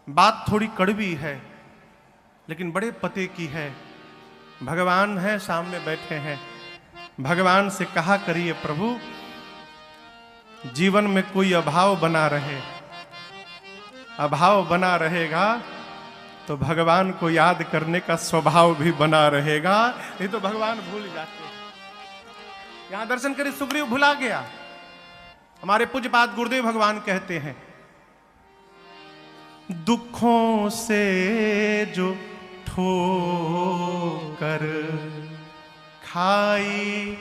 बात थोड़ी कड़वी है लेकिन बड़े पते की है। भगवान है सामने बैठे हैं, भगवान से कहा करिए प्रभु जीवन में कोई अभाव बना रहे, अभाव बना रहेगा तो भगवान को याद करने का स्वभाव भी बना रहेगा, नहीं तो भगवान भूल जाते हैं। यहां दर्शन करिए, सुग्रीव भुला गया। हमारे पूज्यपाद गुरुदेव भगवान कहते हैं दुखों से जो ठोकर खाई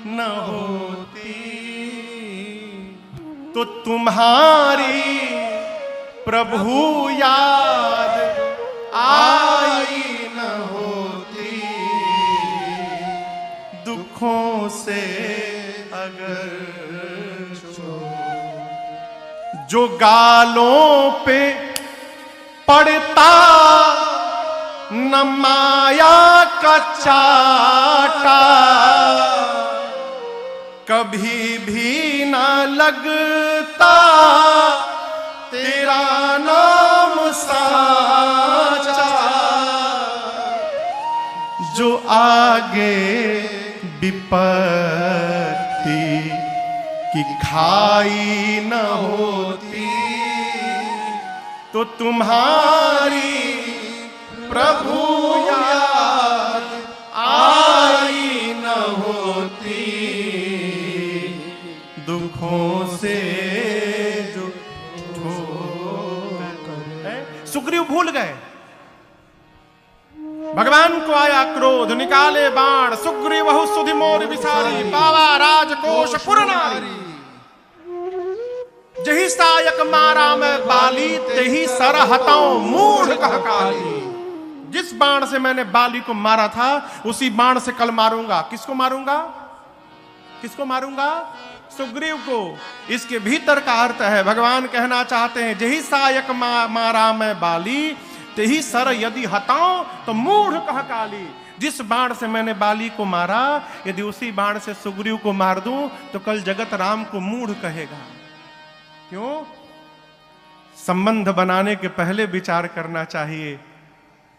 न होती तो तुम्हारी प्रभु याद आई न होती। दुखों से अगर जो गालों पे पड़ता न माया का चाटा, कभी भी न लगता तेरा नाम साचा। जो आगे विपत्ति की खाई न होती तो तुम्हारी प्रभु याद आई न होती। दुखों से जो सुग्रीव भूल गए। भगवान को आया क्रोध, निकाले बाण, सुग्रीव सुधि मोर विसारी, पावा राजकोष पुर नारी। जही सायक मारा मैं बाली, तेही सर हटाऊं मूढ़ कह काली। जिस बाण से मैंने बाली को मारा था उसी बाण से कल मारूंगा। किसको मारूंगा? किसको मारूंगा? सुग्रीव को। इसके भीतर का अर्थ है, भगवान कहना चाहते हैं जही सायक मारा मैं बाली, तेही सर यदि हटाऊं तो मूढ़ कह काली। जिस बाण से मैंने बाली को मारा यदि उसी बाण से सुग्रीव को मार दूं तो कल जगत राम को मूढ़ कहेगा। क्यों? संबंध बनाने के पहले विचार करना चाहिए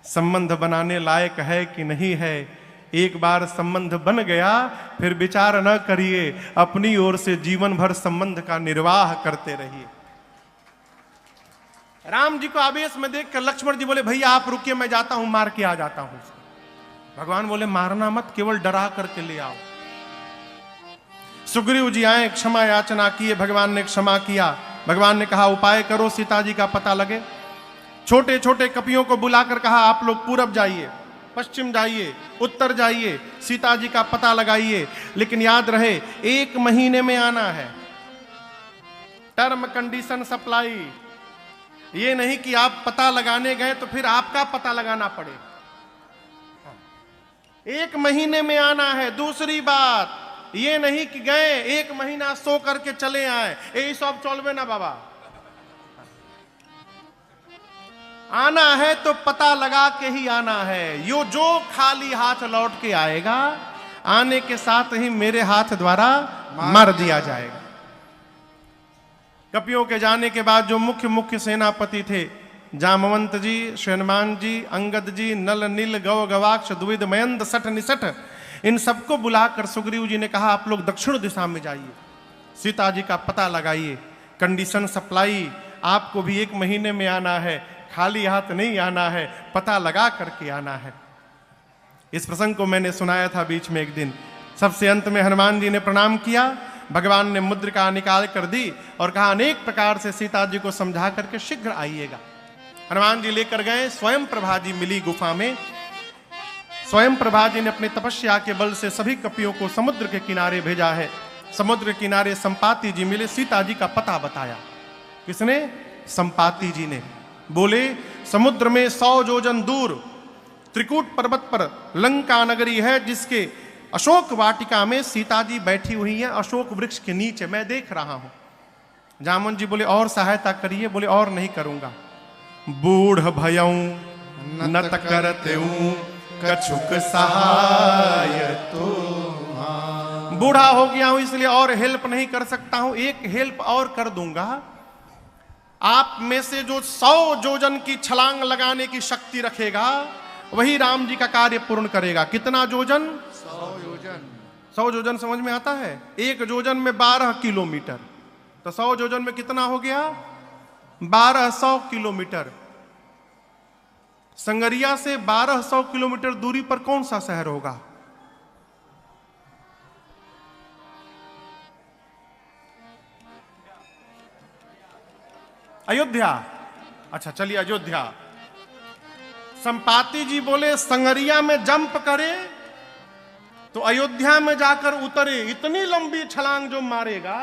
संबंध बनाने लायक है कि नहीं है। एक बार संबंध बन गया फिर विचार न करिए, अपनी ओर से जीवन भर संबंध का निर्वाह करते रहिए। राम जी को आवेश में देखकर लक्ष्मण जी बोले भैया आप रुकिए, मैं जाता हूं, मार के आ जाता हूं। भगवान बोले मारना मत, केवल डरा करके ले आओ। सुग्रीव जी आए, क्षमा याचना किए, भगवान ने क्षमा किया। भगवान ने कहा उपाय करो सीता जी का पता लगे। छोटे छोटे कपियों को बुलाकर कहा आप लोग पूरब जाइए, पश्चिम जाइए, उत्तर जाइए, सीता जी का पता लगाइए, लेकिन याद रहे 1 महीने में आना है। Term condition supply. ये नहीं कि आप पता लगाने गए तो फिर आपका पता लगाना पड़े। 1 महीने में आना है। दूसरी बात ये नहीं कि गए 1 महीना सो करके चले आए, यही सब चलवे ना बाबा। आना है तो पता लगा के ही आना है। यो जो खाली हाथ लौट के आएगा आने के साथ ही मेरे हाथ द्वारा मार दिया जाएगा। कपियों के जाने के बाद जो मुख्य सेनापति थे, जामवंत जी, शैनमान जी, अंगद जी, नल नील गौ गवाक्ष द्विविद मयंद सठ निसठ, इन सबको बुलाकर सुग्रीव जी ने कहा आप लोग दक्षिण दिशा में जाइए, सीता जी का पता लगाइए। कंडीशन सप्लाई, आपको भी 1 महीने में आना है, खाली हाथ नहीं आना है, पता लगा करके आना है। इस प्रसंग को मैंने सुनाया था बीच में एक दिन। सबसे अंत में हनुमान जी ने प्रणाम किया, भगवान ने मुद्रिका निकाल कर दी और कहा अनेक प्रकार से सीता जी को समझा करके शीघ्र आइएगा। हनुमान जी लेकर गए। स्वयं प्रभा जी मिली गुफा में। स्वयं प्रभा जी ने अपनी तपस्या के बल से सभी कपियों को समुद्र के किनारे भेजा है। समुद्र के किनारे संपाति जी मिले, सीता जी का पता बताया। किसने? संपाति जी ने। बोले समुद्र में 100 योजन दूर त्रिकूट पर्वत पर लंका नगरी है, जिसके अशोक वाटिका में सीता जी बैठी हुई हैं, अशोक वृक्ष के नीचे मैं देख रहा हूं। जामुन जी बोले और सहायता करिए। बोले और नहीं करूंगा। बूढ़ भयऊं नत करते कछुक सहाय तो, बूढ़ा हो गया हूं इसलिए और हेल्प नहीं कर सकता हूं, एक हेल्प और कर दूंगा। आप में से जो 100 योजन की छलांग लगाने की शक्ति रखेगा वही राम जी का कार्य पूर्ण करेगा। कितना योजन? 100 योजन। 100 योजन समझ में आता है? एक योजन में 12 किलोमीटर, तो 100 योजन में कितना हो गया? 1200 किलोमीटर। संगरिया से 1200 किलोमीटर दूरी पर कौन सा शहर होगा? अयोध्या। अच्छा चलिए अयोध्या। संपाति जी बोले संगरिया में जंप करे तो अयोध्या में जाकर उतरे। इतनी लंबी छलांग जो मारेगा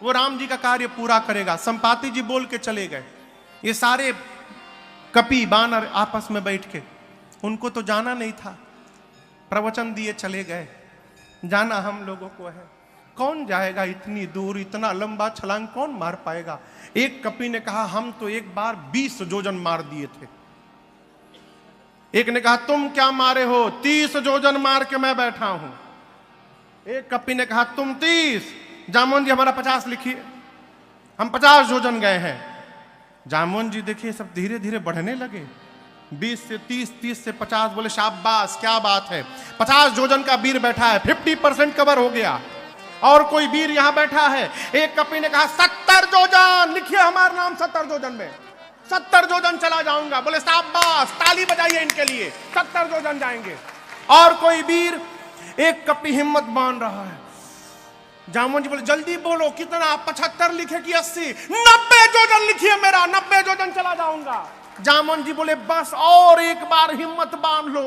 वो राम जी का कार्य पूरा करेगा। संपाति जी बोल के चले गए। ये सारे कपि बानर आपस में बैठ के, उनको तो जाना नहीं था, प्रवचन दिए चले गए। जाना हम लोगों को है, कौन जाएगा इतनी दूर, इतना लंबा छलांग कौन मार पाएगा? एक कपि ने कहा हम तो एक बार 20 योजन मार दिए थे। एक ने कहा तुम क्या मारे हो? 30 योजन मार के मैं बैठा हूं। एक कपि ने कहा तुम 30, जामोन जी हमारा 50 लिखिए, हम 50 योजन गए हैं। जामोन जी देखिए सब धीरे धीरे बढ़ने लगे, 20 से 30, 30 से 50। बोले शाबाश क्या बात है, 50 योजन का वीर बैठा है, 50% कवर हो गया। और कोई वीर यहां बैठा है। एक कपि ने कहा 70 योजन लिखिए हमारा नाम, 70 योजन में 70 योजन चला जाऊंगा। बोले शाबाश, ताली बजाइए इनके लिए, 70 योजन जाएंगे। और कोई वीर, एक कपि हिम्मत बांध रहा है। जामोन जी बोले जल्दी बोलो कितना, 75 लिखे कि 80? 90 योजन लिखिए मेरा, 90 योजन चला जाऊंगा। जामोन जी बोले बस और एक बार हिम्मत बांध लो,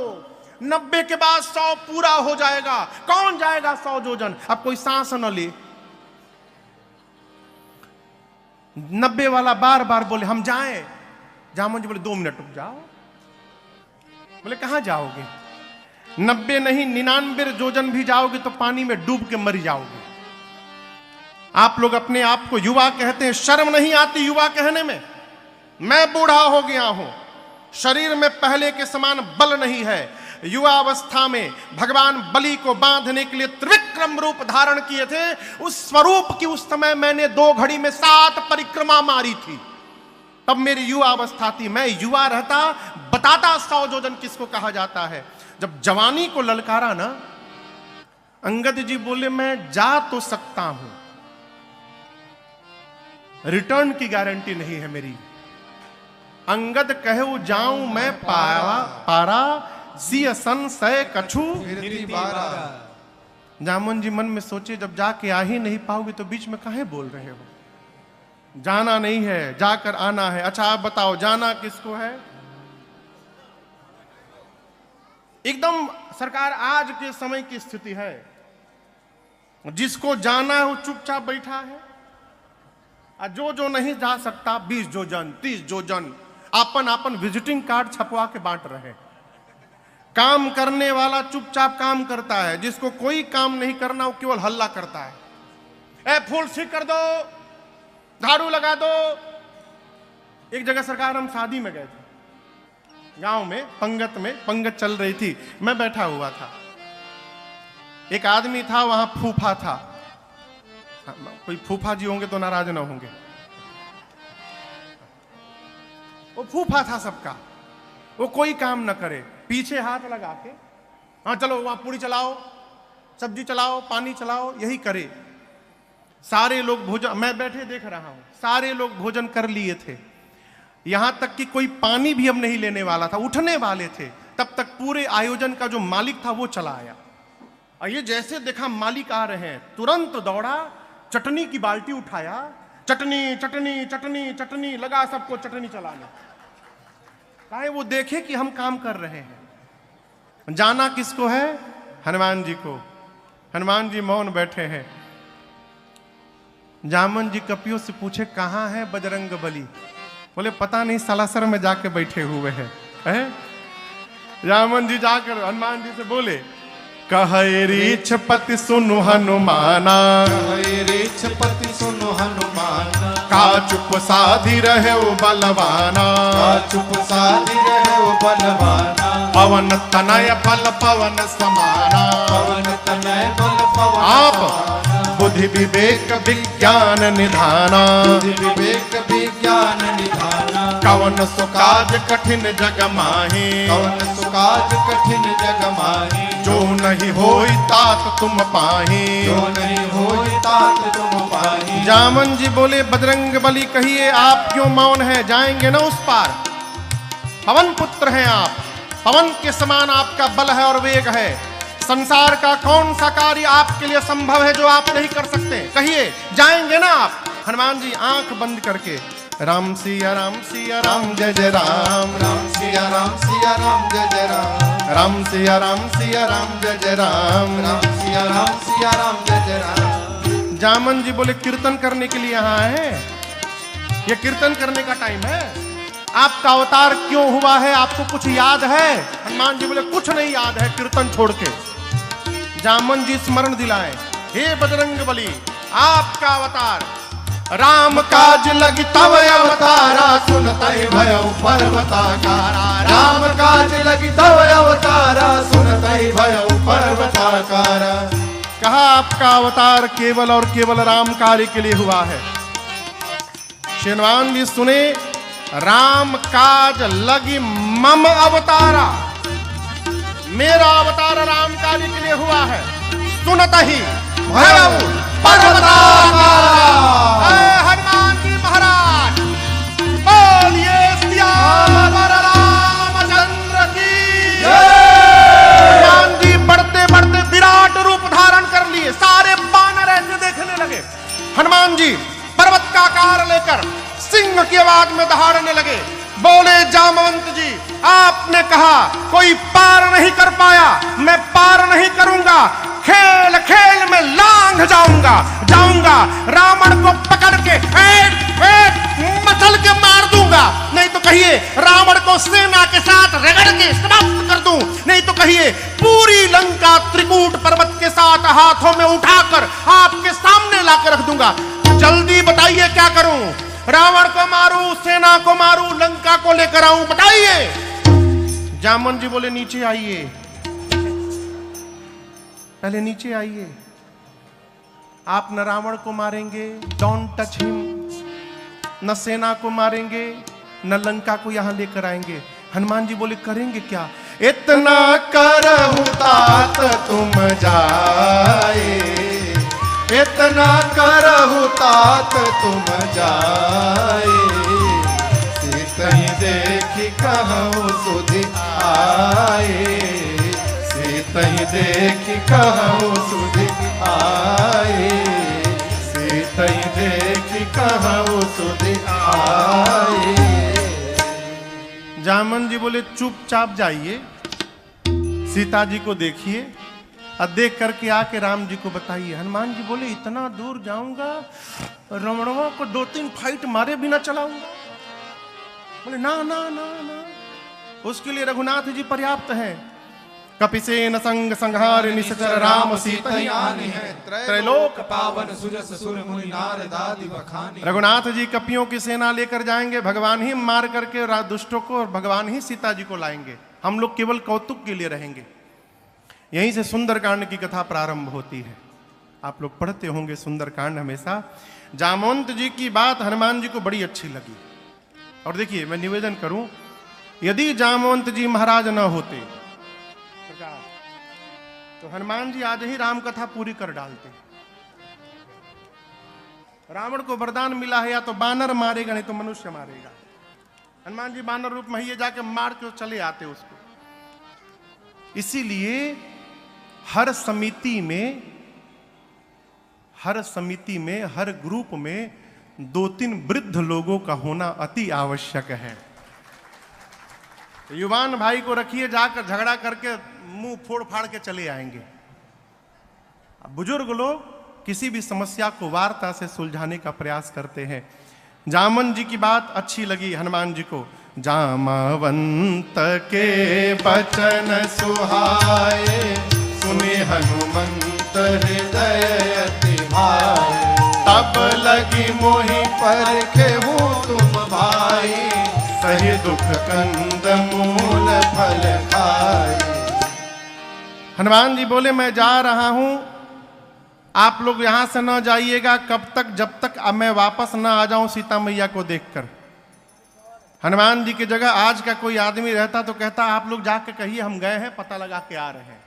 90 के बाद 100 पूरा हो जाएगा। कौन जाएगा 100 योजन? अब कोई सांस न ले। 90 वाला बार बार बोले हम जाएं। जामोन जी बोले 2 मिनट रुक जाओ। बोले कहां जाओगे? 90 नहीं 99 योजन भी जाओगे तो पानी में डूब के मर जाओगे। आप लोग अपने आप को युवा कहते हैं, शर्म नहीं आती युवा कहने में? मैं बूढ़ा हो गया हूं, शरीर में पहले के समान बल नहीं है। युवा अवस्था में भगवान बलि को बांधने के लिए त्रिविक्रम रूप धारण किए थे। उस स्वरूप की उस समय मैंने 2 घड़ी में 7 परिक्रमा मारी थी, तब मेरी युवा अवस्था थी। मैं युवा रहता बताता 100 योजन किसको कहा जाता है। जब जवानी को ललकारा ना, अंगद जी बोले मैं जा तो सकता हूं, रिटर्न की गारंटी नहीं है मेरी। अंगद कहू जाऊं मैं पारा, सिय संशय कछु। जामुन जी मन में सोचे जब जाके आ ही नहीं पाओगे तो बीच में काहे बोल रहे हो? जाना नहीं है, जाकर आना है। अच्छा आप बताओ जाना किसको है? एकदम सरकार आज के समय की स्थिति है, जिसको जाना है वो चुपचाप बैठा है, और जो नहीं जा सकता 20 योजन 30 योजन आपन आपन विजिटिंग कार्ड छपवा के बांट रहे। काम करने वाला चुपचाप काम करता है, जिसको कोई काम नहीं करना वो केवल हल्ला करता है। ए फूल ठीक कर दो, झाड़ू लगा दो। एक जगह सरकार हम शादी में गए थे, गांव में पंगत चल रही थी, मैं बैठा हुआ था। एक आदमी था वहां, फूफा था। कोई फूफा जी होंगे तो नाराज ना होंगे। वो फूफा था सबका, वो कोई काम न करे, पीछे हाथ लगा के हाँ चलो वहां पूरी चलाओ, सब्जी चलाओ, पानी चलाओ, यही करे। सारे लोग भोजन, मैं बैठे देख रहा हूं, सारे लोग भोजन कर लिए थे, यहां तक कि कोई पानी भी अब नहीं लेने वाला था, उठने वाले थे। तब तक पूरे आयोजन का जो मालिक था वो चला आया, और ये जैसे देखा मालिक आ रहे हैं, तुरंत दौड़ा, चटनी की बाल्टी उठाया, चटनी चटनी चटनी चटनी लगा सबको चटनी चलाने। काहे वो देखे कि हम काम कर रहे हैं। जाना किसको है? हनुमान जी को। हनुमान जी मौन बैठे हैं। जामन जी कपियों से पूछे कहां है बजरंग बली? बोले पता नहीं, सलासर में जाके बैठे हुए हैं। जामन जी जाकर हनुमान जी से बोले कहे रीछपति सुनु हनुमाना, कहे रीछपति सुनु हनुमाना, का चुप साधी रहे वो बलवाना, का चुप साधी रहे वो बलवाना। पवन तनय बल पवन समाना, पवन तनय बल पवन आप बुद्धि विवेक विज्ञान निधाना, बुद्धि विवेक विज्ञान ज्ञान निधाना। कवन सुकाज कठिन जग माही, कवन सुकाज कठिन जग माही। जो नहीं होई तात तुम पाही, जो नहीं होई तात तुम पाही। जामन जी बोले बजरंग बली कहिए आप क्यों मौन है, जाएंगे ना उस पार। पवन पुत्र हैं आप, पवन के समान आपका बल है और वेग है। संसार का कौन सा कार्य आपके लिए संभव है जो आप नहीं कर सकते, कहिए जाएंगे ना आप। हनुमान जी आंख बंद करके राम सिया राम जय जय राम, राम सिया राम जय जय राम। राम सिया राम जय जय राम, राम सिया राम जय जय राम। जामन जी बोले कीर्तन करने के लिए यहाँ है, ये कीर्तन करने का टाइम है। आपका अवतार क्यों हुआ है, आपको कुछ याद है? हनुमान जी बोले कुछ नहीं याद है, कीर्तन छोड़ के। जामन जी स्मरण दिलाए, हे बजरंग बली आपका अवतार राम काज लगी तव अवतारा, सुनतहि भयउ पर्वताकारा। राम काज लगी तव अवतारा, सुनतहि भयउ पर्वताकारा। कहा आपका अवतार केवल और केवल राम कार्य के लिए हुआ है। हनुमान जी सुने, राम काज लगी मम अवतारा, मेरा अवतार राम कार्य के लिए हुआ है। सुनतहि भयउ पर्वताकारा। हनुमान जी महाराज बोलिए सियावर रामचंद्र की जय। हनुमान जी बढ़ते बढ़ते विराट रूप धारण कर लिए, सारे बानर ऐसे देखने लगे। हनुमान जी पर्वत का आकार लेकर सिंह की आवाज में दहाड़ने लगे। बोले जामवंत जी आपने कहा कोई पार नहीं कर पाया, मैं पार नहीं करूंगा। खेल खेल में लांघ जाऊंगा, रावण को पकड़ के मसल के मार दूंगा। नहीं तो कहिए रावण को सेना के साथ रगड़ के समाप्त कर दूं। नहीं तो कहिए पूरी लंका त्रिकूट पर्वत के साथ हाथों में उठाकर आपके सामने लाकर रख दूंगा। जल्दी बताइए क्या करूं? रावण को मारूं, सेना को मारूं, लंका को लेकर आऊं, बताइए। जामन जी बोले नीचे आइए, पहले नीचे आइए। आप न रावण को मारेंगे, डोंट टच हिम, न सेना को मारेंगे, न लंका को यहां लेकर आएंगे। हनुमान जी बोले करेंगे क्या? इतना करहु तात तुम जाए, इतना करहु तात तुम जाए। सीतहि देखि कहूँ सुधि आए, सीतहि देखि कहूँ सुधि आए। सीतहि देखि कहूँ सुधि आए। जामन जी बोले चुपचाप जाइए, सीता जी को देखिए और देख करके आके राम जी को बताइए। हनुमान जी बोले इतना दूर जाऊंगा, रावणों को 2-3 फाइट मारे बिना चलाऊंगा? बोले ना ना ना ना, उसके लिए रघुनाथ जी पर्याप्त हैं। कपिसेन संग संहार निश्चर राम सीता आनी है। त्रैलोक पावन सुजस सुर मुनि नारद आदि बखानी। रघुनाथ जी कपियों की सेना लेकर जाएंगे, भगवान ही मार करके दुष्टों को और भगवान ही सीता जी को लाएंगे। हम लोग केवल कौतुक के लिए रहेंगे। यहीं से सुंदरकांड की कथा प्रारंभ होती है। आप लोग पढ़ते होंगे सुंदरकांड हमेशा। जामवंत जी की बात हनुमान जी को बड़ी अच्छी लगी। और देखिए मैं निवेदन करूं, यदि जामवंत जी महाराज न होते तो हनुमान जी आज ही राम कथा पूरी कर डालते। रावण को वरदान मिला है या तो बानर मारेगा नहीं तो मनुष्य मारेगा। हनुमान जी बानर रूप में ही जाके मार के चले आते उसको। इसीलिए हर समिति में हर ग्रुप में 2-3 वृद्ध लोगों का होना अति आवश्यक है। युवान भाई को रखिए, जाकर झगड़ा करके मुंह फोड़ फाड़ के चले आएंगे। बुजुर्ग लोग किसी भी समस्या को वार्ता से सुलझाने का प्रयास करते हैं। जामन जी की बात अच्छी लगी हनुमान जी को। जामवंत के बचन सुहाए, सुने हनुमंत हृदय अति भाए। तब लगी मोहि परखेहु तुम भाई, सही दुख कंद मूल फल खाए। हनुमान जी बोले मैं जा रहा हूं आप लोग यहां से न जाइएगा कब तक, जब तक अब मैं वापस न आ जाऊं सीता मैया को देखकर। हनुमान जी की जगह आज का कोई आदमी रहता तो कहता आप लोग जाके कहिए हम गए हैं, पता लगा के आ रहे हैं।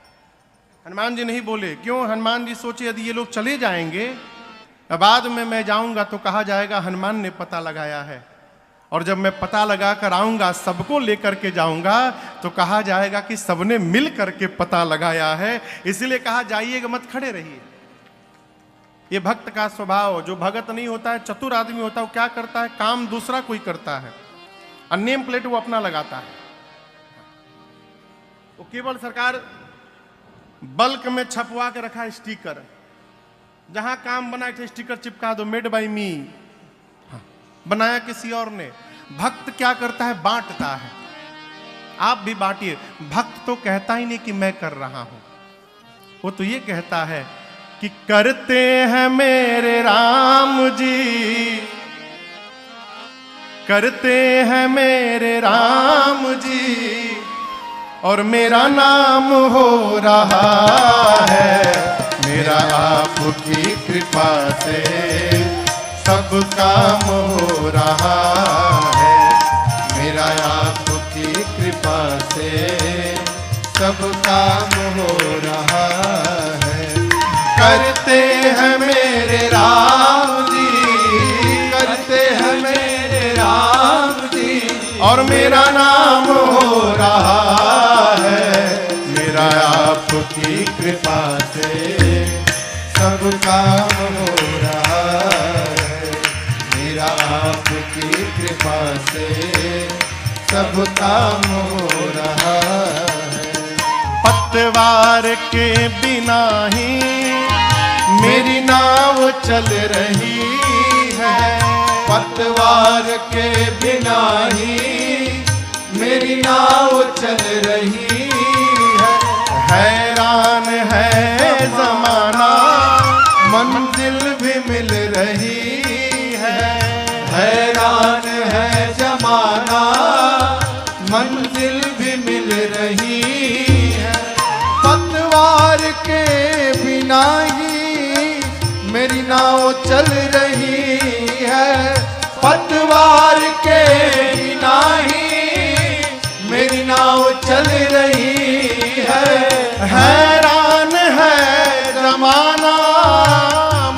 हनुमान जी नहीं बोले। क्यों? हनुमान जी सोचे यदि ये लोग चले जाएंगे बाद में मैं जाऊंगा तो कहा जाएगा हनुमान ने पता लगाया है, और जब मैं पता लगा कर आऊंगा सबको लेकर के जाऊंगा तो कहा जाएगा कि सबने मिल करके पता लगाया है। इसलिए कहा जाइएगा मत, खड़े रहिए। ये भक्त का स्वभाव। जो भगत नहीं होता है, चतुर आदमी होता है, वो क्या करता है, काम दूसरा कोई करता है और नेम प्लेट वो अपना लगाता है। वो केवल सरकार बल्क में छपवा के रखा है स्टिकर, जहां काम बना थे स्टिकर चिपका दो, मेड बाय मी, बनाया किसी और ने। भक्त क्या करता है, बांटता है। आप भी बांटिए। भक्त तो कहता ही नहीं कि मैं कर रहा हूं, वो तो ये कहता है कि करते हैं मेरे राम जी, करते हैं मेरे राम जी, और मेरा नाम हो रहा है। मेरा आपकी कृपा से सब काम हो रहा है। मेरा आपकी कृपा से सब काम हो रहा है। करते हैं मेरे राम जी, करते हैं मेरे राम जी, और मेरा नाम हो रहा है। मेरा आपकी कृपा से सब काम हो रहा है। मेरा आपकी कृपा से सब काम हो रहा है। पतवार के बिना ही मेरी नाव चल रही है। पतवार के बिना ही मेरी नाव चल रही है। हैरान है जमाना, मंजिल भी मिल रही है। हैरान है जमाना, मंजिल भी मिल रही है। पतवार के बिना ही मेरी नाव चल रही है। पतवार के बिना ही मेरी नाव चल रही है। हैरान है जमाना,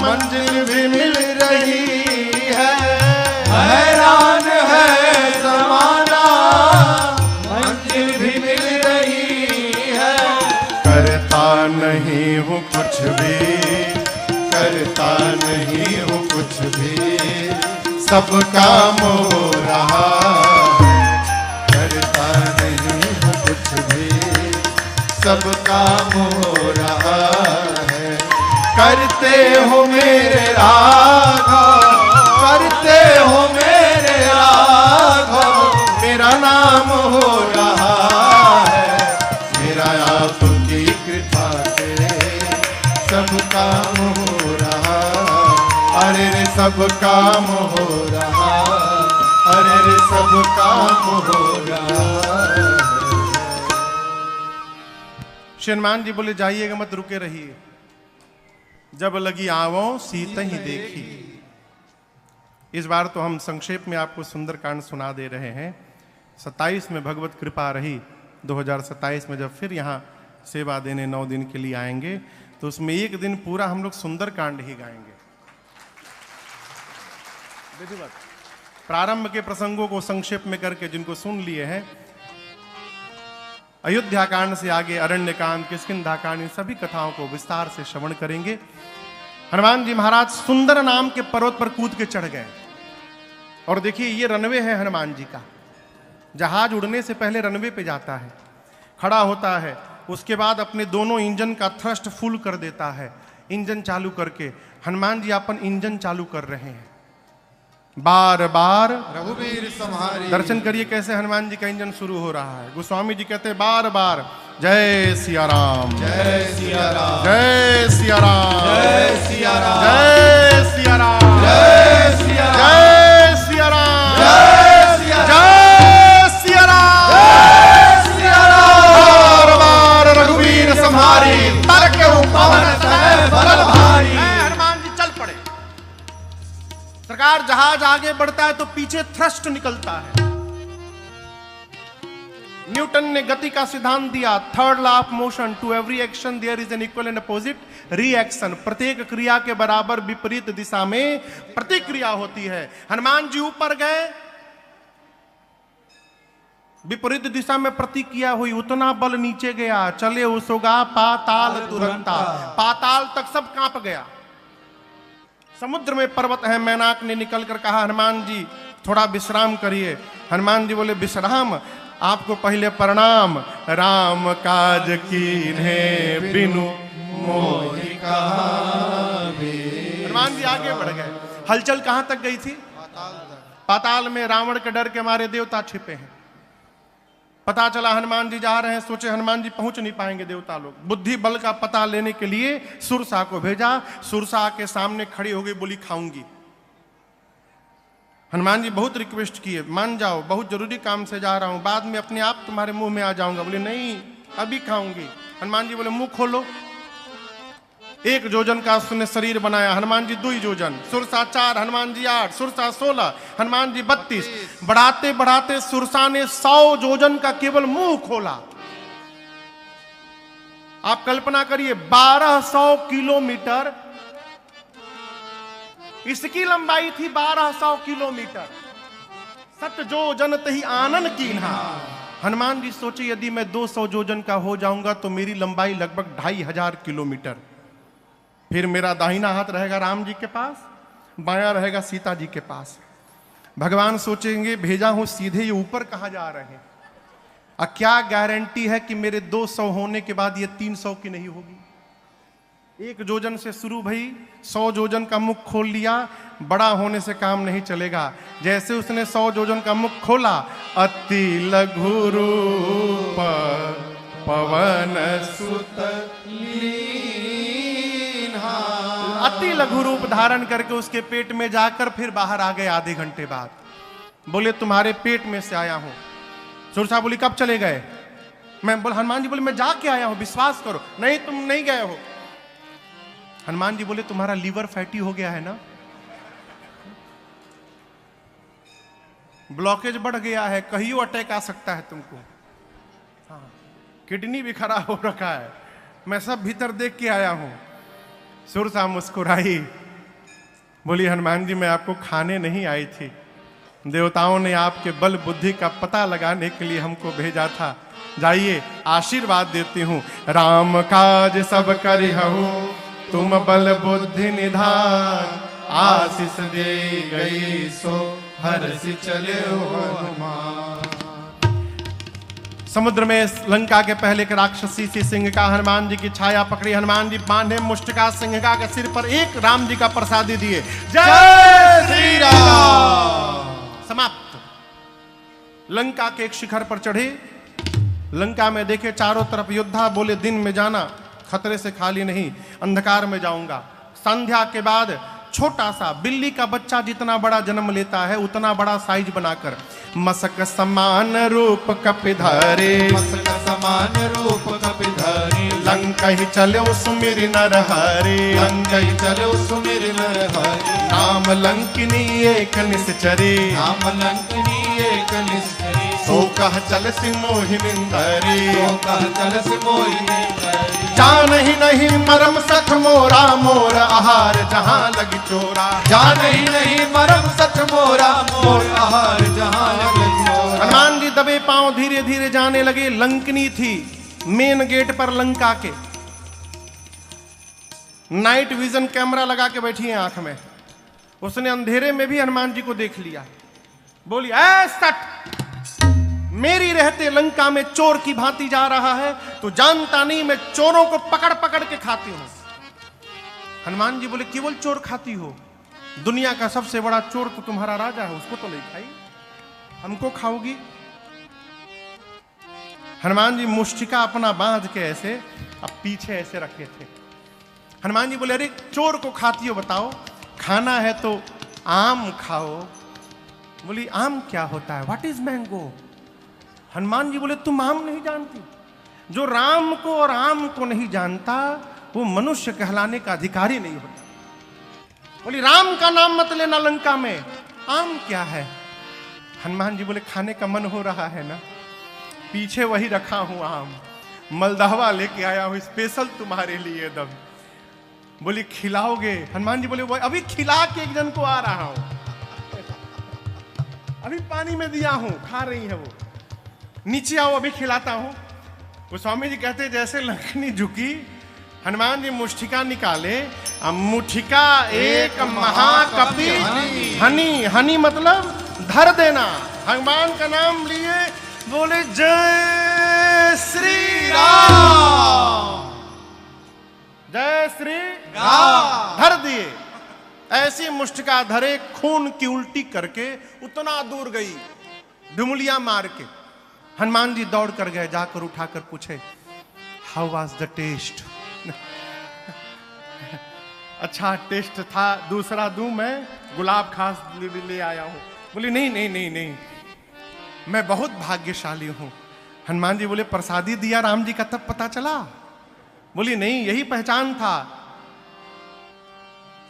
मंजिल भी मिल रही है। हैरान है जमाना, मंजिल भी मिल रही है। करता नहीं हूँ कुछ भी, करता नहीं हूँ कुछ भी, सब काम हो रहा है। करता नहीं हूँ कुछ भी, सब काम हो रहा है। करते हो मेरे राघव, करते हो मेरे राघव, मेरा नाम हो रहा है। मेरा आपकी कृपा से सब काम हो रहा। अरे रे सब काम हो रहा, अरे रे सब काम हो रहा। श्री हनुमान जी बोले जाइएगा मत, रुके रहिए। जब लगी आवो सीता ही देखी। इस बार तो हम संक्षेप में आपको सुंदरकांड सुना दे रहे हैं। 27 में भगवत कृपा रही, 2027 में जब फिर यहाँ सेवा देने 9 दिन के लिए आएंगे तो उसमें एक दिन पूरा हम लोग सुंदरकांड ही गाएंगे। प्रारंभ के प्रसंगों को संक्षेप में करके जिनको सुन लिए हैं, अयोध्या कांड से आगे अरण्य कांड, किष्किंधा कांड, इन सभी कथाओं को विस्तार से श्रवण करेंगे। हनुमान जी महाराज सुंदर नाम के पर्वत पर कूद के चढ़ गए। और देखिए ये रनवे है हनुमान जी का। जहाज उड़ने से पहले रनवे पे जाता है, खड़ा होता है, उसके बाद अपने दोनों इंजन का थ्रस्ट फुल कर देता है। इंजन चालू करके हनुमान जी अपन इंजन चालू कर रहे हैं। बार बार रघुवीर संहारी। दर्शन करिए कैसे हनुमान जी का इंजन शुरू हो रहा है। गोस्वामी जी कहते हैं बार बार जय सिया राम, जय सिया राम, जय सिया राम, जय सिया राम, जय सिया राम, जय सिया राम, जय सिया राम, जय सिया राम, जय सिया राम, जय सिया राम। बार बार रघुवीर संहारी, तारक पवन तनय बल भारी। बढ़ता है तो पीछे थ्रस्ट निकलता है। न्यूटन ने गति का सिद्धांत दिया, third law of motion, to every action there is an equal and opposite reaction. प्रत्येक क्रिया के बराबर विपरीत दिशा में प्रतिक्रिया होती है। हनुमान जी ऊपर गए, विपरीत दिशा में प्रतिक्रिया हुई, उतना बल नीचे गया, चले उसोगा पाताल तुरंता, पाताल तक सब कांप गया। समुद्र में पर्वत है, मैनाक ने निकलकर कहा हनुमान जी थोड़ा विश्राम करिए। हनुमान जी बोले विश्राम, आपको पहले प्रणाम, राम काज कीन्हे बिनु मोहि कहावे। हनुमान जी आगे बढ़ गए। हलचल कहां तक गई थी? पाताल में। रावण के डर के मारे देवता छिपे हैं। पता चला हनुमान जी जा रहे हैं, सोचे हनुमान जी पहुंच नहीं पाएंगे देवता लोग। बुद्धि बल का पता लेने के लिए सुरसा को भेजा। सुरसा के सामने खड़ी हो गई, बोली खाऊंगी। हनुमान जी बहुत रिक्वेस्ट किए, मान जाओ, बहुत जरूरी काम से जा रहा हूं, बाद में अपने आप तुम्हारे मुंह में आ जाऊंगा। बोले नहीं, अभी खाऊंगी। हनुमान जी बोले मुंह खोलो। 1 योजन का उसने शरीर बनाया, हनुमान जी 2 योजन, सुरसा 4, हनुमान जी 8, सुरसा 16, हनुमान जी 32। बढ़ाते बढ़ाते सुरसा ने 100 योजन का केवल मुंह खोला। आप कल्पना करिए, 1200 किलोमीटर इसकी लंबाई थी, 1200 किलोमीटर। सत योजन तही आनन कीन्हा। हनुमान जी सोचे यदि मैं 200 योजन का हो जाऊंगा तो मेरी लंबाई लगभग 2500 किलोमीटर। फिर मेरा दाहिना हाथ रहेगा राम जी के पास, बायां रहेगा सीता जी के पास। भगवान सोचेंगे भेजा हूं सीधे, ये ऊपर कहां जा रहे हैं? क्या गारंटी है कि मेरे 200 होने के बाद ये 300 की नहीं होगी? 1 योजन से शुरू भई, 100 योजन का मुख खोल लिया। बड़ा होने से काम नहीं चलेगा। जैसे उसने 100 योजन का मुख खोला, अति लघु रूप पवन सुत लीन्हा। अति लघु रूप धारण करके उसके पेट में जाकर फिर बाहर आ गए आधे घंटे बाद। बोले तुम्हारे पेट में से आया हूं। सुरसा बोली कब चले गए? मैं बोल हनुमान जी बोले मैं जाके आया हूं, विश्वास करो। नहीं तुम नहीं गए हो। हनुमान जी बोले तुम्हारा लीवर फैटी हो गया है ना, ब्लॉकेज बढ़ गया है, कहियो अटैक आ सकता है तुमको। हाँ, किडनी भी खराब हो रखा है, मैं सब भीतर देख के आया हूं। सुरसा मुस्कुराई, बोली हनुमान जी मैं आपको खाने नहीं आई थी, देवताओं ने आपके बल बुद्धि का पता लगाने के लिए हमको भेजा था। जाइए आशीर्वाद देती हूं। राम काज सब करिहु तुम बल बुद्धि निधान, आशीष दे गई सो हर्षि चले हनुमान। समुद्र में लंका के पहले के राक्षसी सी सिंह का हनुमान जी की छाया पकड़ी। हनुमान जी बांधे मुष्टिका सिंहिका के सिर पर एक राम जी का प्रसादी दिए। जय श्री राम। समाप्त। लंका के एक शिखर पर चढ़े। लंका में देखे चारों तरफ योद्धा। बोले दिन में जाना, खतरे से खाली नहीं, अंधकार में जाऊंगा। संध्या के बाद छोटा सा बिल्ली का बच्चा जितना बड़ा जन्म लेता है उतना बड़ा साइज बनाकर मसक समान रूप कपिधरे, मसक समान रूप कपिधरे, लंका ही चले सुमिर नर हरे, लंका ही चले सुमिर नर हरे। राम लंकिनी एक निश्चरे, राम लंकिनी एक निश्चरे, सो कह चल सि मोहिनिंदरे, सो कह चल सि मोहिनिंदरे। जान ही नहीं मरम सख मोरा, मोर आहार जहां लगी चोरा, जान ही नहीं मरम सच मोरा, मोर आहार जहां लगी चोरा। हनुमान जी दबे पांव धीरे धीरे जाने लगे। लंकनी थी मेन गेट पर लंका के, नाइट विजन कैमरा लगा के बैठी है आंख में। उसने अंधेरे में भी हनुमान जी को देख लिया। बोली ऐ सट, मेरी रहते लंका में चोर की भांति जा रहा है, तो जानता नहीं मैं चोरों को पकड़ पकड़ के खाती हूं। हनुमान जी बोले केवल चोर खाती हो? दुनिया का सबसे बड़ा चोर तो तुम्हारा राजा है, उसको तो नहीं खाई, हमको खाओगी? हनुमान जी मुष्टिका अपना बांध के ऐसे अब पीछे ऐसे रखे थे। हनुमान जी बोले अरे चोर को खाती हो बताओ, खाना है तो आम खाओ। बोली आम क्या होता है? What is mango? Hanuman ji बोले तुम आम नहीं जानती? जो राम को और आम को नहीं जानता वो मनुष्य कहलाने का अधिकारी नहीं होता। बोली राम का नाम मत लेना लंका में, आम क्या है? हनुमान जी बोले खाने का मन हो रहा है ना, पीछे वही रखा हूं आम, मलदहवा लेके आया हूं स्पेशल तुम्हारे लिए दम। बोली खिलाओगे? हनुमान जी बोले वो अभी खिला के एक जन को आ रहा हूं, अभी पानी में दिया हूं, खा रही है वो, नीचे आओ अभी खिलाता हूं। वो स्वामी जी कहते जैसे लंकनी झुकी, हनुमान जी मुष्टिका निकाले, मुठिका एक महाकपि हनी, हनी मतलब धर देना, भगवान का नाम लिए, बोले जय श्री राम, जय श्री राम, धर दिए। ऐसी मुष्टिका धरे, खून की उल्टी करके उतना दूर गई, डुमलिया मार के। हनुमान जी दौड़ कर गए, जाकर उठाकर पूछे हाउ वाज द टेस्ट? अच्छा टेस्ट था, दूसरा दूं मैं? गुलाब खास ले आया हूं। बोली नहीं नहीं नहीं नहीं, मैं बहुत भाग्यशाली हूं। हनुमान जी बोले प्रसादी दिया राम जी का तब पता चला? बोली नहीं, यही पहचान था।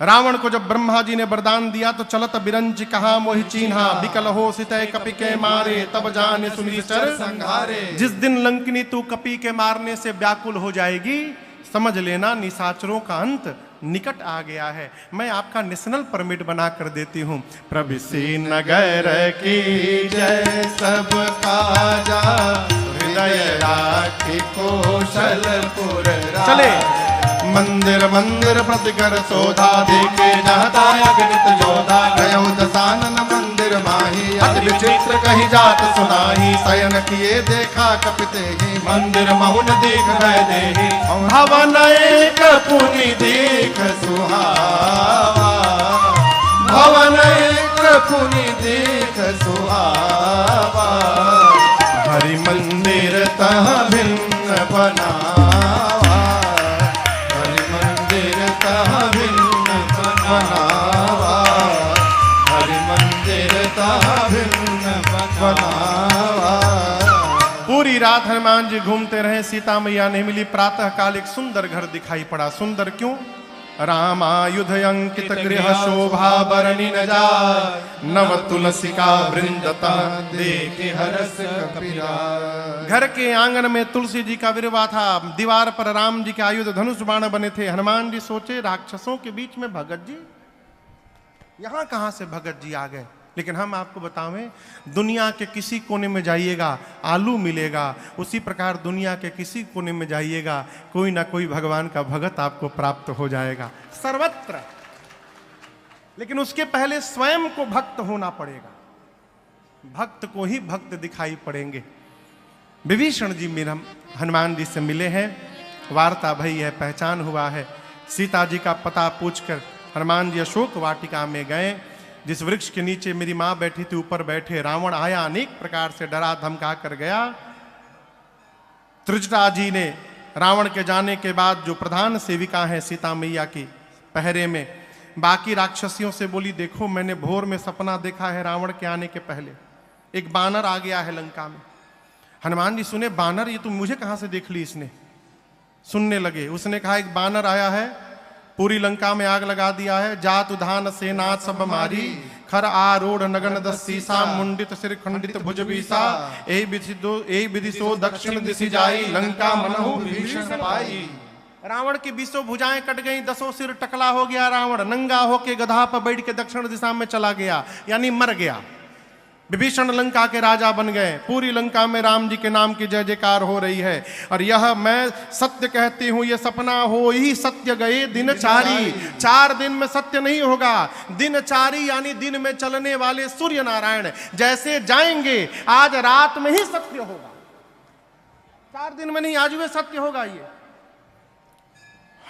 रावण को जब ब्रह्मा जी ने वरदान दिया तो चलत बिरंज कहा मोहि चीन्हा, बिकल हो सितय कपि के मारे, तब जाने सुनिश्चर संहारे। जिस दिन लंकिनी तू कपि के मारने से व्याकुल हो जाएगी, समझ लेना निशाचरों का अंत निकट आ गया है। मैं आपका नेशनल परमिट बना कर देती हूँ। प्रविशि नगर की जय सब काजा, हृदय राखी कौशलपुर चले। मंदिर मंदिर प्रतिकर शोधा, देखे जाता अगणित योधा। गयो दसानन मंदिर माही, अति विचित्र कही जात सुनाही। शयन किए देखा कपिते ही, मंदिर महुन देख भय देहि। भवन एक पुनि देख सुहावा, भवन एक पुनि देख सुहावा। हरि मंदिर तह भिन्न बनावा, हरि मंदिर तह भिन्न बनावा, हरि मंदिर तह भिन्न बनावा। पूरी रात हनुमान जी घूमते रहे, सीता मैया नहीं मिली। प्रातः काल एक सुंदर घर दिखाई पड़ा। सुंदर क्यों? रामायुध अंकित गृह शोभा बरनी न जाय, नव तुलसिका वृंदता देखे हरस कपिराय। घर के आंगन में तुलसी जी का विरवा था, दीवार पर राम जी के आयुध धनुष बाण बने थे। हनुमान जी सोचे राक्षसों के बीच में भगत जी, यहां कहां से भगत जी आ गए? लेकिन हम आपको बतावें, दुनिया के किसी कोने में जाइएगा आलू मिलेगा, उसी प्रकार दुनिया के किसी कोने में जाइएगा कोई ना कोई भगवान का भगत आपको प्राप्त हो जाएगा सर्वत्र। लेकिन उसके पहले स्वयं को भक्त होना पड़ेगा, भक्त को ही भक्त दिखाई पड़ेंगे। विभीषण जी मेरा हनुमान जी से मिले हैं, वार्ता भई है, पहचान हुआ है। सीता जी का पता पूछकर हनुमान जी अशोक वाटिका में गए। जिस वृक्ष के नीचे मेरी मां बैठी थी, ऊपर बैठे रावण आया, अनेक प्रकार से डरा धमका कर गया। त्रिजटा जी ने रावण के जाने के बाद जो प्रधान सेविका हैं सीता मैया की पहरे में, बाकी राक्षसियों से बोली देखो मैंने भोर में सपना देखा है, रावण के आने के पहले एक बानर आ गया है लंका में। हनुमान जी सुने बानर, ये तुम मुझे कहां से देख ली? इसने सुनने लगे। उसने कहा एक बानर आया है, पूरी लंका में आग लगा दिया है। जात उधान सेना सब मारी, खर आरूढ़ नगन दस सीसा, मुंडित सिर खंडित भुज बीसा। ए विधि सो दक्षिण दिशि जाई, लंका मनहु विभीषण पाई। रावण की 20 भुजाएं कट गई, 10 सिर टकला हो गया। रावण नंगा होके गधा पर बैठ के दक्षिण दिशा में चला गया, यानी मर गया। विभीषण लंका के राजा बन गए। पूरी लंका में राम जी के नाम की जय जयकार हो रही है। और यह मैं सत्य कहती हूं, यह सपना हो ही सत्य गए दिनचारी। 4 दिन में सत्य नहीं होगा। दिनचारी यानी दिन में चलने वाले सूर्य नारायण जैसे जाएंगे, आज रात में ही सत्य होगा, 4 दिन में नहीं, आज में सत्य होगा। ये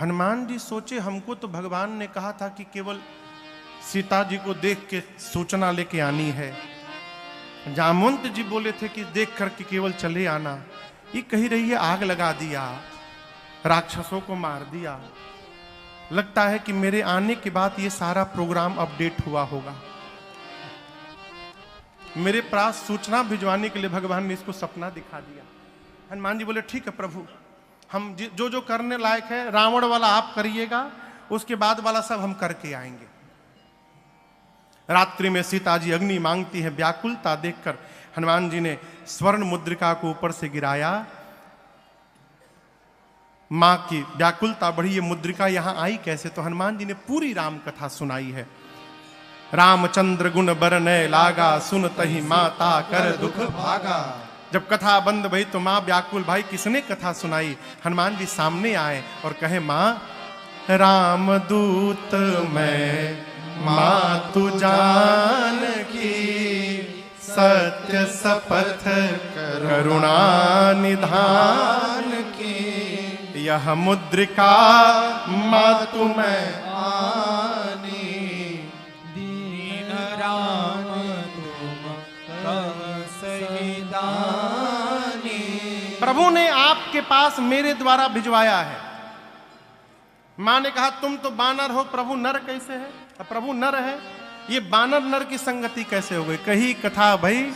हनुमान जी सोचे हमको तो भगवान ने कहा था कि केवल सीता जी को देख के सूचना लेके आनी है। जामवंत जी बोले थे कि देख करके केवल चले आना। ये कही रही है आग लगा दिया, राक्षसों को मार दिया। लगता है कि मेरे आने के बाद ये सारा प्रोग्राम अपडेट हुआ होगा। मेरे पास सूचना भिजवाने के लिए भगवान ने इसको सपना दिखा दिया। हनुमान जी बोले ठीक है प्रभु, हम जो जो करने लायक है, रावण वाला आप करिएगा, उसके बाद वाला सब हम करके आएंगे। रात्रि में सीता जी अग्नि मांगती हैं, व्याकुलता देखकर हनुमान जी ने स्वर्ण मुद्रिका को ऊपर से गिराया। मां की व्याकुलता बढ़ी, ये मुद्रिका यहां आई कैसे? तो हनुमान जी ने पूरी राम कथा सुनाई है। रामचंद्र गुण बरनय लागा, सुनतहि माता कर दुख भागा। जब कथा बंद भई तो मां व्याकुल, भाई किसने कथा सुनाई? हनुमान जी सामने आए और कहे, मां रामदूत मैं, मां तू जान की, सत्य सपथ करुणा निधान की, यह मुद्रिका मां तू मैं आनी, दीन राम तुम कह सही दानी। प्रभु ने आपके पास मेरे द्वारा भिजवाया है। मां ने कहा, तुम तो बानर हो, प्रभु नर कैसे है? प्रभु नर है, ये बानर नर की संगति कैसे हो गई? कही कथा भाई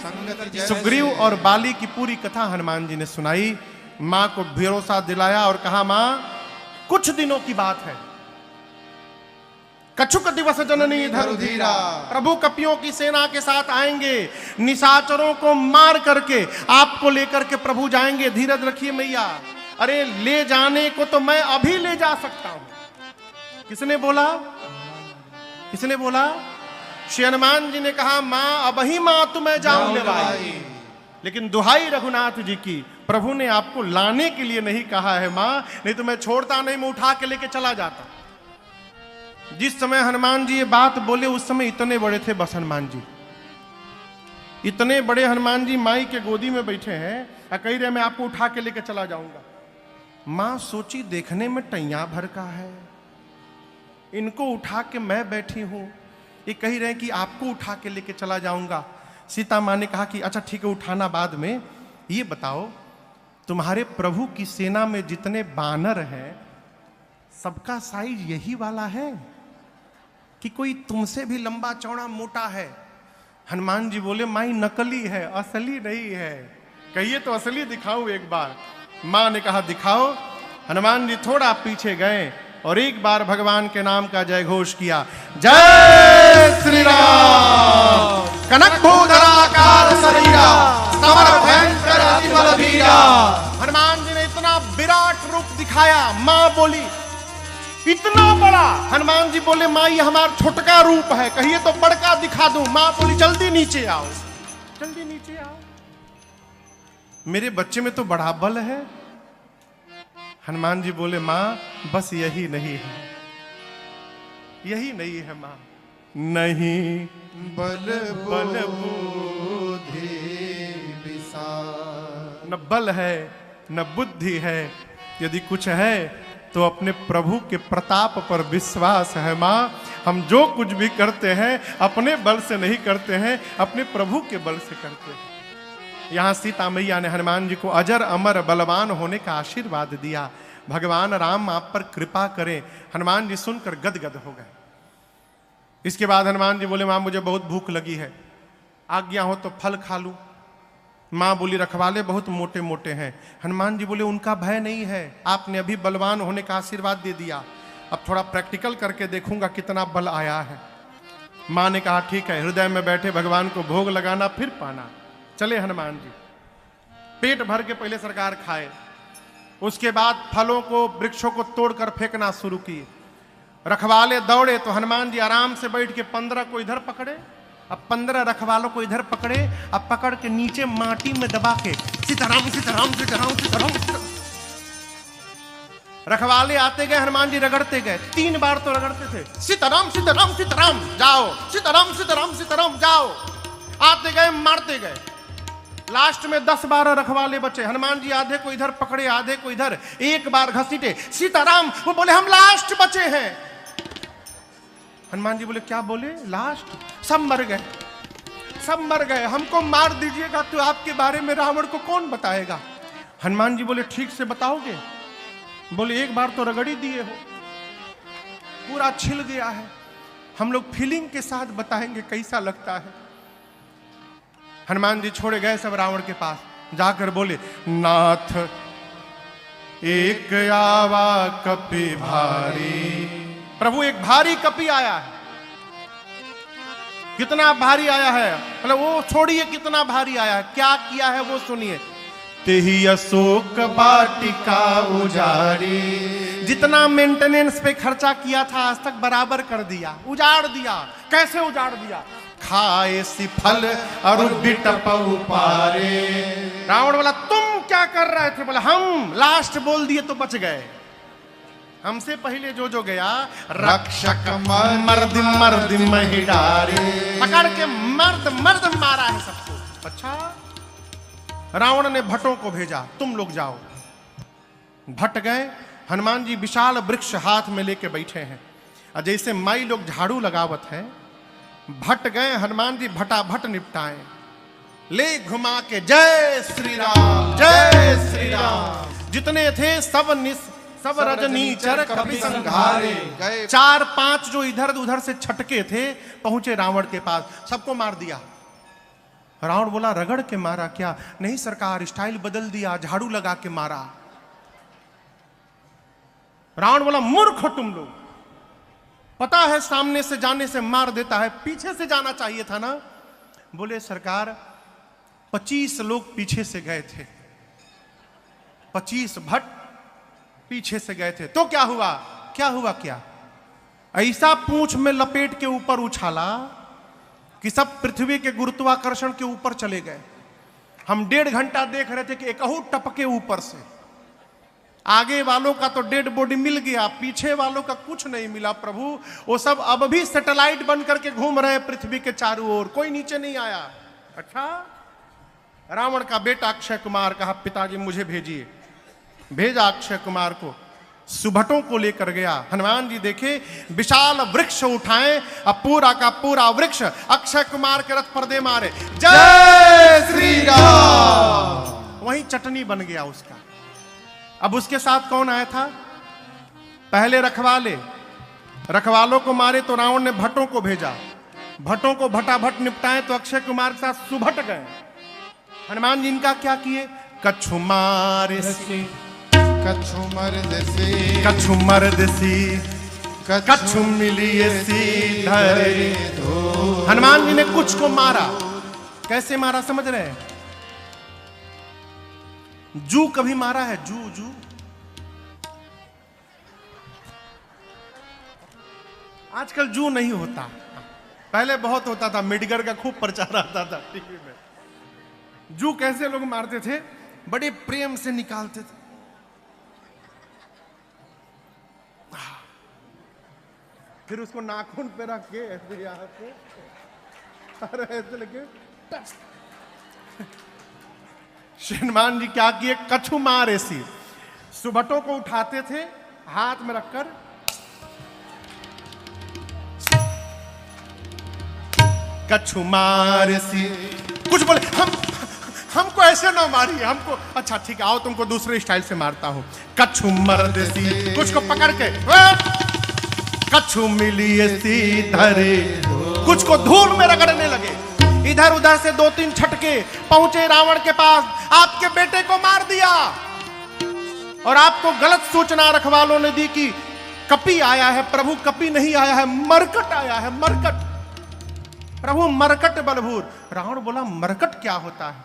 सुग्रीव और बाली की पूरी कथा हनुमान जी ने सुनाई। मां को भरोसा दिलाया और कहा, मां कुछ दिनों की बात है, कछुक दिवस जननी धरुधीरा, प्रभु कपियों की सेना के साथ आएंगे, निशाचरों को मार करके आपको लेकर के प्रभु जाएंगे। धीरज रखिए मैया, अरे ले जाने को तो मैं अभी ले जा सकता हूं। किसने बोला? किसने बोला? श्री हनुमान जी ने कहा, मां अब ही मां तुम्हें जाऊं ले भाई, लेकिन दुहाई रघुनाथ जी की, प्रभु ने आपको लाने के लिए नहीं कहा है मां, नहीं तो मैं छोड़ता नहीं, मैं उठा के लेके चला जाता। जिस समय हनुमान जी ये बात बोले उस समय इतने बड़े थे बस हनुमान जी, इतने बड़े हनुमान जी माई के गोदी में बैठे हैं, कह रहे मैं आपको उठा के लेके चला जाऊंगा। मां सोची देखने में टैया भर का है, इनको उठा के मैं बैठी हूं, ये कह रहे हैं कि आपको उठा के लेके चला जाऊंगा। सीता मां ने कहा कि अच्छा ठीक है, उठाना बाद में, ये बताओ तुम्हारे प्रभु की सेना में जितने बानर हैं सबका साइज यही वाला है कि कोई तुमसे भी लंबा चौड़ा मोटा है? हनुमान जी बोले, माई नकली है, असली नहीं है। कहिए तो असली दिखाऊं एक बार। मां ने कहा दिखाओ। हनुमान जी थोड़ा पीछे गए और एक बार भगवान के नाम का जय घोष किया, जय श्री राम। कनक भूधराकार शरीरा, समर भयंकर अतिबल धीरा। हनुमान जी ने इतना विराट रूप दिखाया। मां बोली, इतना बड़ा? हनुमान जी बोले, मां ये हमारा छोटका रूप है, कहिए तो बड़का दिखा दूं। मां बोली, जल्दी नीचे आओ, जल्दी नीचे आओ, मेरे बच्चे में तो बड़ा बल है। हनुमान जी बोले, मां बस यही नहीं है, यही नहीं है मां, नहीं बल बल बुद्धि विशाल। न बल है न बुद्धि है, यदि कुछ है तो अपने प्रभु के प्रताप पर विश्वास है। मां हम जो कुछ भी करते हैं अपने बल से नहीं करते हैं, अपने प्रभु के बल से करते हैं। यहां सीता मैया ने हनुमान जी को अजर अमर बलवान होने का आशीर्वाद दिया। भगवान राम आप पर कृपा करें। हनुमान जी सुनकर गदगद हो गए। इसके बाद हनुमान जी बोले, मां मुझे बहुत भूख लगी है, आज्ञा हो तो फल खा लूं। मां बोली, रखवाले बहुत मोटे मोटे हैं। हनुमान जी बोले, उनका भय नहीं है, आपने अभी बलवान होने का आशीर्वाद दे दिया, अब थोड़ा प्रैक्टिकल करके देखूंगा कितना बल आया है। मां ने कहा ठीक है, हृदय में बैठे भगवान को भोग लगाना फिर पाना। चले हनुमान जी, पेट भर के पहले सरकार खाए, उसके बाद फलों को वृक्षों को तोड़कर फेंकना शुरू किए। रखवाले दौड़े तो हनुमान जी आराम से बैठ के 15 को इधर पकड़े, अब 15 रखवालों को इधर पकड़े, अब पकड़ के नीचे माटी में दबा के सीताराम सीताराम सीताराम सीताराम। रखवाले आते गए, हनुमान जी रगड़ते गए, 3 बार तो रगड़ते थे, सीताराम सीताराम सीताराम जाओ, सीताराम सीताराम सीताराम जाओ। आते गए मारते गए, लास्ट में 10-12 रखवाले बचे। हनुमान जी आधे को इधर पकड़े आधे को इधर, एक बार घसीटे सीताराम, वो बोले हम लास्ट बचे हैं। हनुमान जी बोले क्या बोले? लास्ट? सब मर गए, सब मर गए, हमको मार दीजिएगा तो आपके बारे में रावण को कौन बताएगा? हनुमान जी बोले ठीक से बताओगे? बोले एक बार तो रगड़ ही दिए हो, पूरा छिल गया है, हम लोग फीलिंग के साथ बताएंगे कैसा लगता है। हनुमान जी छोड़े गए सब रावण के पास, जाकर बोले नाथ एक आवा कपि भारी। प्रभु एक भारी कपि आया है। कितना भारी आया है, मतलब वो छोड़िए कितना भारी आया है, क्या किया है वो सुनिए। तेही अशोक वाटिका उजाड़ी, जितना मेंटेनेंस पे खर्चा किया था आज तक बराबर कर दिया, उजाड़ दिया। कैसे उजाड़ दिया? खाए सी फल और बिटप पारे। रावण बोला तुम क्या कर रहे थे? बोला हम लास्ट बोल दिए तो बच गए, हमसे पहले जो गया रक्षक मर्द मर्द महिडारे, पकड़ के मर्द मर्द मारा है सबको। अच्छा, रावण ने भट्टों को भेजा, तुम लोग जाओ। भट्ट गए, हनुमान जी विशाल वृक्ष हाथ में लेके बैठे हैं, और जैसे माई लोग झाड़ू लगावत है, भट्ट गए, हनुमान जी भटाभट निपटाए, ले घुमा के जय श्री राम जय श्री राम। जितने थे सब रजनीचर कभी संघारे। गए 4-5 जो इधर उधर से छटके थे पहुंचे रावण के पास, सबको मार दिया। रावण बोला रगड़ के मारा क्या? नहीं सरकार, स्टाइल बदल दिया, झाड़ू लगा के मारा। रावण बोला मूर्ख हो तुम लोग, पता है सामने से जाने से मार देता है, पीछे से जाना चाहिए था ना। बोले सरकार 25 लोग पीछे से गए थे, 25 भट्ट पीछे से गए थे, तो क्या हुआ? क्या हुआ? क्या ऐसा पूंछ में लपेट के ऊपर उछाला कि सब पृथ्वी के गुरुत्वाकर्षण के ऊपर चले गए। हम 1.5 घंटा देख रहे थे कि एकहू टपके ऊपर से। आगे वालों का तो डेड बॉडी मिल गया, पीछे वालों का कुछ नहीं मिला प्रभु। वो सब अब भी सैटेलाइट बन करके घूम रहे पृथ्वी के चारों ओर, कोई नीचे नहीं आया। अच्छा, रावण का बेटा अक्षय कुमार कहा पिताजी मुझे भेजिए। भेजा अक्षय कुमार को, सुभटों को लेकर गया। हनुमान जी देखे विशाल वृक्ष उठाए, अब पूरा का पूरा वृक्ष अक्षय कुमार के रथ पर दे मारे, जय श्री राम। वहीं चटनी बन गया उसका। अब उसके साथ कौन आया था? पहले रखवाले, रखवालों को मारे तो रावण ने भट्टों को भेजा, भट्टों को भटाभट निपटाए तो अक्षय कुमार के साथ सुभट गए। हनुमान जी इनका क्या किए? कछु मारे कछु मर्दसी कछु मर्दसी कछु मिलिए सी धरे। हनुमान जी ने कुछ को मारा। कैसे मारा समझ रहे हैं? जू कभी मारा है? जू जू आजकल जू नहीं होता, पहले बहुत होता था, मिडगर का खूब प्रचार आता था टीवी में। जू कैसे लोग मारते थे? बड़े प्रेम से निकालते थे, फिर उसको नाखून पे रख के ऐसे यहां से, अरे ऐसे लेके हनुमान जी क्या किए? कछु मार ऐसी सुभटों को उठाते थे हाथ में रखकर, कछु मार ऐसी। कुछ बोले हमको ऐसे ना मारिए, हमको अच्छा ठीक है, आओ तुमको दूसरे स्टाइल से मारता हूं। कछु मर्द सी, कुछ को पकड़ के कछु मिलिए सी धरे, कुछ को धूल में रगड़ने लगे। इधर उधर से 2-3 छटके पहुंचे रावण के पास, आपके बेटे को मार दिया। और आपको गलत सूचना रखवालों ने दी कि कपी आया है। प्रभु कपी नहीं आया है, मरकट आया है, मरकट। प्रभु मरकट बलभूर। रावण बोला मरकट क्या होता है?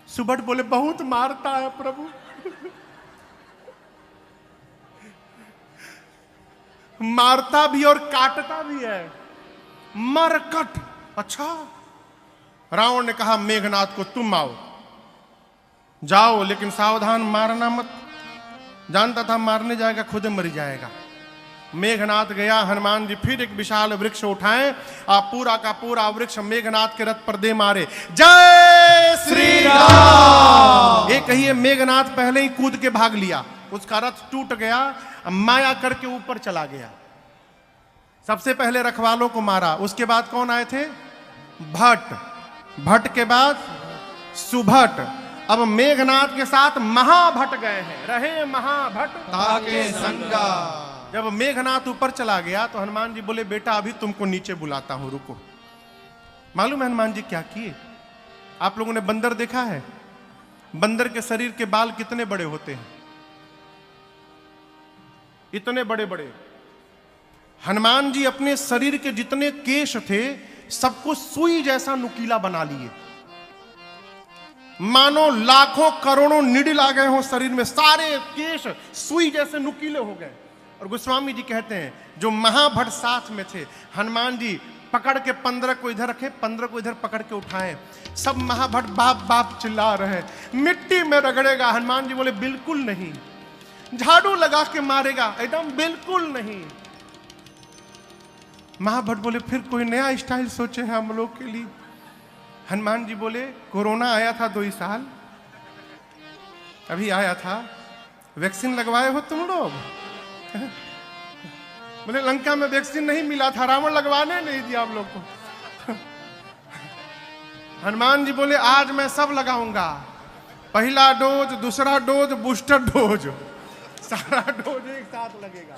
सुभट बोले बहुत मारता है प्रभु। मारता भी और काटता भी है, मरकट। अच्छा, रावण ने कहा मेघनाथ को तुम आओ, जाओ लेकिन सावधान, मारना मत। जानता था मारने जाएगा खुद मर जाएगा। मेघनाथ गया, हनुमान जी फिर एक विशाल वृक्ष उठाए, आप पूरा का पूरा वृक्ष मेघनाथ के रथ पर दे मारे। जय श्री राम। एक ही मेघनाथ पहले ही कूद के भाग लिया, उसका रथ टूट गया, माया करके ऊपर चला गया। सबसे पहले रखवालों को मारा, उसके बाद कौन आए थे? भट्ट, भट्ट के बाद सुभट, अब मेघनाथ के साथ महाभट्ट गए हैं। रहे महाभट्ट ताके संगा। जब मेघनाथ ऊपर चला गया तो हनुमान जी बोले बेटा अभी तुमको नीचे बुलाता हूं, रुको। मालूम है हनुमान जी क्या किए? आप लोगों ने बंदर देखा है? बंदर के शरीर के बाल कितने बड़े होते हैं? इतने बड़े बड़े। हनुमान जी अपने शरीर के जितने केश थे सबको सुई जैसा नुकीला बना लिए, मानो लाखों करोड़ों निडिल आ गए हो शरीर में, सारे केश सुई जैसे नुकीले हो गए। और गोस्वामी जी कहते हैं जो महाभट साथ में थे, हनुमान जी पकड़ के 15 को इधर रखे, 15 को इधर पकड़ के उठाए, सब महाभट बाप बाप चिल्ला रहे, मिट्टी में रगड़ेगा। हनुमान जी बोले बिल्कुल नहीं। झाड़ू लगा के मारेगा, एकदम बिल्कुल नहीं। महाभट बोले फिर कोई नया स्टाइल सोचे हैं हम लोग के लिए। हनुमान जी बोले कोरोना आया था 2 साल, अभी आया था, वैक्सीन लगवाए हो तुम लोग? बोले लंका में वैक्सीन नहीं मिला था, रावण लगवाने नहीं दिया आप लोग को। हनुमान जी बोले आज मैं सब लगाऊंगा, पहला डोज, दूसरा डोज, बूस्टर डोज, सारा डोज एक साथ लगेगा।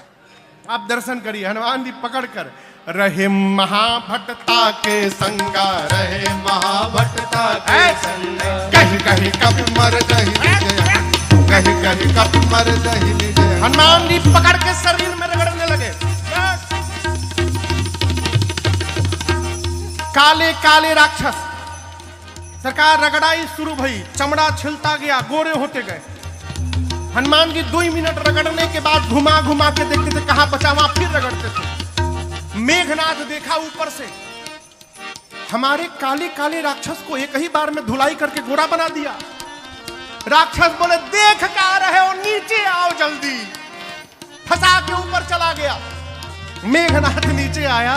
आप दर्शन करिए। हनुमान जी पकड़कर रहे महाभटता के संगा, रहे महाभटता के संगा, कहीं कहीं कभी मर दही कहीं कहीं कप मर दही। हनुमान जी पकड़ के शरीर में रगड़ने लगे। काले काले राक्षस सरकार रगड़ाई शुरू भई, चमड़ा छिलता गया, गोरे होते गए। हनुमान जी 2 मिनट रगड़ने के बाद घुमा घुमा के देखते थे कहां बचा, वहां फिर रगड़ते थे। मेघनाथ देखा ऊपर से, हमारे काले काले राक्षस को एक ही बार में धुलाई करके गोरा बना दिया। राक्षस बोले देख क्या रहे हो, नीचे आओ जल्दी। फंसा के ऊपर चला गया। मेघनाथ नीचे आया,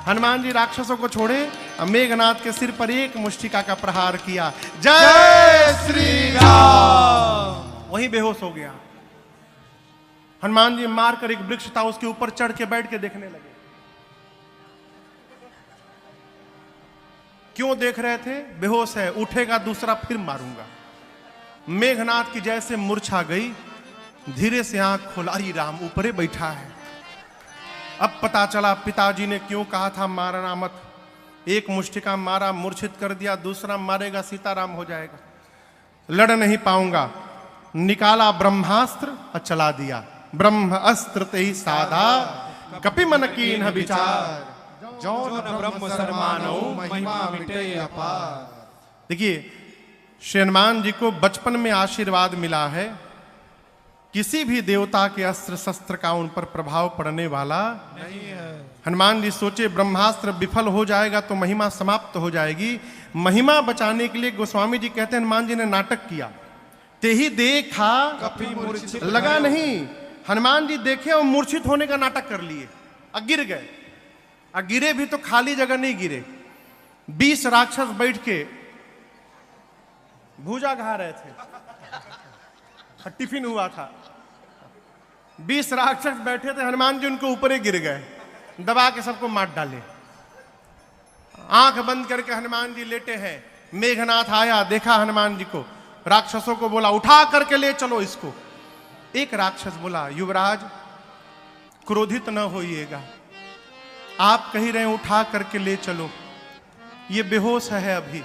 हनुमान जी राक्षसों को छोड़े और मेघनाथ के सिर पर एक मुष्टिका का प्रहार किया। जय श्री राम। वहीं बेहोश हो गया। हनुमान जी मारकर एक वृक्ष था उसके ऊपर चढ़ के बैठ के देखने लगे। क्यों देख रहे थे? बेहोश है, उठेगा दूसरा फिर मारूंगा। मेघनाथ की जैसे मूर्छा गई, धीरे से आंख खोला, अरे राम ऊपरे बैठा है। अब पता चला पिताजी ने क्यों कहा था मारना मत। एक मुष्टिका मारा, मूर्छित कर दिया, दूसरा मारेगा सीताराम हो जाएगा, लड़ नहीं पाऊंगा। निकाला ब्रह्मास्त्र और चला दिया। ब्रह्म अस्त्र ते ही साधा, कपि मन कीन्ह विचार, जौन ब्रह्म सरमानो महिमा मिटे अपार। देखिए श्री हनुमान जी को बचपन में आशीर्वाद मिला है, किसी भी देवता के अस्त्र शस्त्र का उन पर प्रभाव पड़ने वाला नहीं है। हनुमान जी सोचे ब्रह्मास्त्र विफल हो जाएगा तो महिमा समाप्त हो जाएगी। महिमा बचाने के लिए गोस्वामी जी कहते हैं हनुमान जी ने नाटक किया। ते ही देखा कपि मूर्छित लगा नहीं। हनुमान जी देखे और मूर्छित होने का नाटक कर लिए और गिर गए। और गिरे भी तो खाली जगह नहीं गिरे, 20 राक्षस बैठ के भूजा खा रहे थे और टिफिन हुआ था। 20 राक्षस बैठे थे, हनुमान जी उनके ऊपर ही गिर गए, दबा के सबको मार डाले। आंख बंद करके हनुमान जी लेटे हैं। मेघनाथ आया, देखा हनुमान जी को, राक्षसों को बोला उठा करके ले चलो इसको। एक राक्षस बोला युवराज क्रोधित न होइएगा, आप कह रहे हैं उठा करके ले चलो, ये बेहोश है अभी।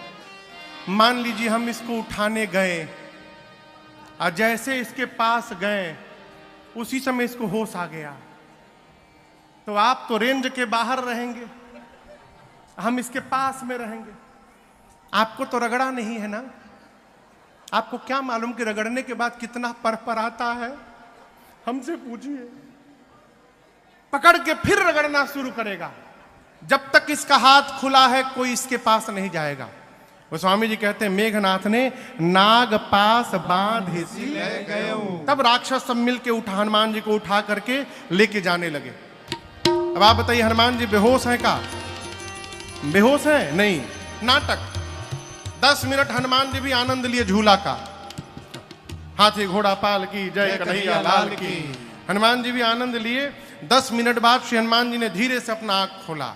मान लीजिए हम इसको उठाने गए और जैसे इसके पास गए उसी समय इसको होश आ गया, तो आप तो रेंज के बाहर रहेंगे, हम इसके पास में रहेंगे। आपको तो रगड़ा नहीं है ना, आपको क्या मालूम कि रगड़ने के बाद कितना पर आता है, हमसे पूछिए। पकड़ के फिर रगड़ना शुरू करेगा, जब तक इसका हाथ खुला है कोई इसके पास नहीं जाएगा। गोस्वामी जी कहते हैं मेघनाथ ने नाग पास बांध सी ले गए। तब राक्षस सब मिल के उठा हनुमान जी को उठा करके लेके जाने लगे। अब आप बताइए हनुमान जी बेहोश हैं का? बेहोश हैं? नहीं, नाटक। 10 मिनट हनुमान जी भी आनंद लिए झूला का। हाथी घोड़ा पाल की जय कन्हैया लाल की। हनुमान जी भी आनंद लिए। 10 मिनट बाद श्री हनुमान जी ने धीरे से अपना आंख खोला।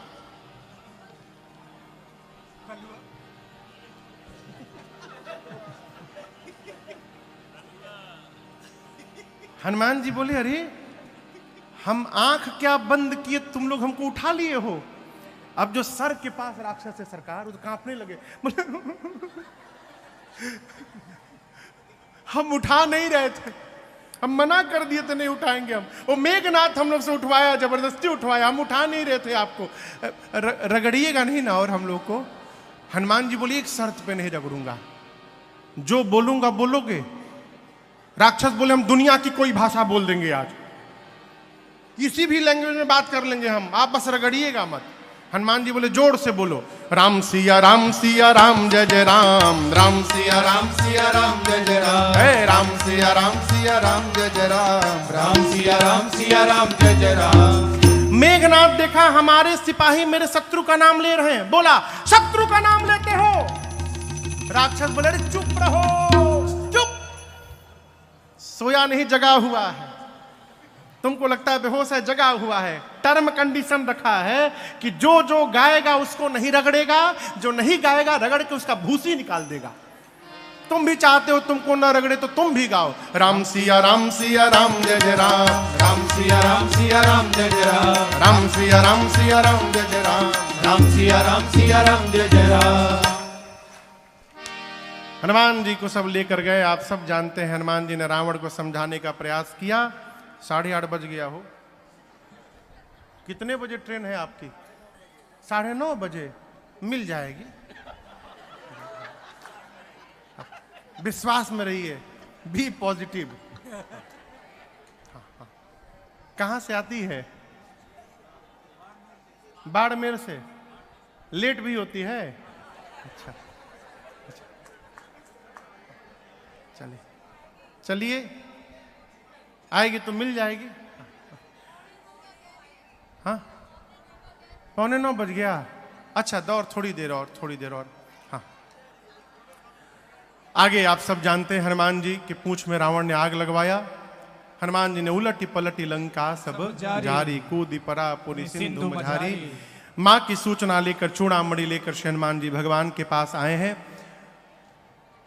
हनुमान जी बोले अरे हम आंख क्या बंद किए, तुम लोग हमको उठा लिए हो। अब जो सर के पास राक्षस है सरकार, वो तो कांपने लगे, बोले हम उठा नहीं रहे थे, हम मना कर दिए थे नहीं उठाएंगे हम। वो मेघनाथ हम लोग से उठवाया, जबरदस्ती उठवाया, हम उठा नहीं रहे थे आपको। रगड़िएगा नहीं ना। और हम लोग को हनुमान जी बोलिए एक शर्त पे नहीं रगड़ूंगा, जो बोलूंगा बोलोगे। राक्षस बोले हम दुनिया की कोई भाषा बोल देंगे आज, किसी भी लैंग्वेज में बात कर लेंगे हम, आप बस रगड़िएगा मत। हनुमान जी बोले जोर से बोलो, राम सिया राम जय जय राम, राम सिया राम जय जय राम, हे राम सिया राम जय जय राम, राम सिया राम जय जय राम। मेघनाथ देखा हमारे सिपाही मेरे शत्रु का नाम ले रहे हैं, बोला शत्रु का नाम लेते हो? राक्षस बोले अरे चुप रहो, चुप, सोया नहीं जगा हुआ है। तुमको लगता है बेहोश है, जगा हुआ है। टर्म कंडीशन रखा है कि जो जो गाएगा उसको नहीं रगड़ेगा, जो नहीं गाएगा रगड़ के उसका भूसी निकाल देगा। तुम भी चाहते हो तुमको न रगड़े तो तुम भी गाओ, राम सिया राम जय जय राम, राम सिया राम जय जय राम, राम सिया राम जय जय राम, राम सिया राम जय जय राम। हनुमान जी को सब लेकर गए। आप सब जानते हैं हनुमान जी ने रावण को समझाने का प्रयास किया। 8:30 बज गया हो। कितने बजे ट्रेन है आपकी? 9:30 बजे मिल जाएगी। विश्वास में रहिए, बी पॉजिटिव। कहां से आती है? बाड़मेर से। लेट भी होती है? अच्छा, चलिए चलिए, आएगी तो मिल जाएगी। हाँ 8:45 बज गया। अच्छा दौड़, थोड़ी देर और। हाँ आगे आप सब जानते हैं हनुमान जी के पूंछ में रावण ने आग लगवाया। हनुमान जी ने उलटी पलटी लंका सब जारी, कूदी परा पुरी सिंधु मझारी। माँ की सूचना लेकर चूड़ामणि लेकर श्री हनुमान जी भगवान के पास आए हैं।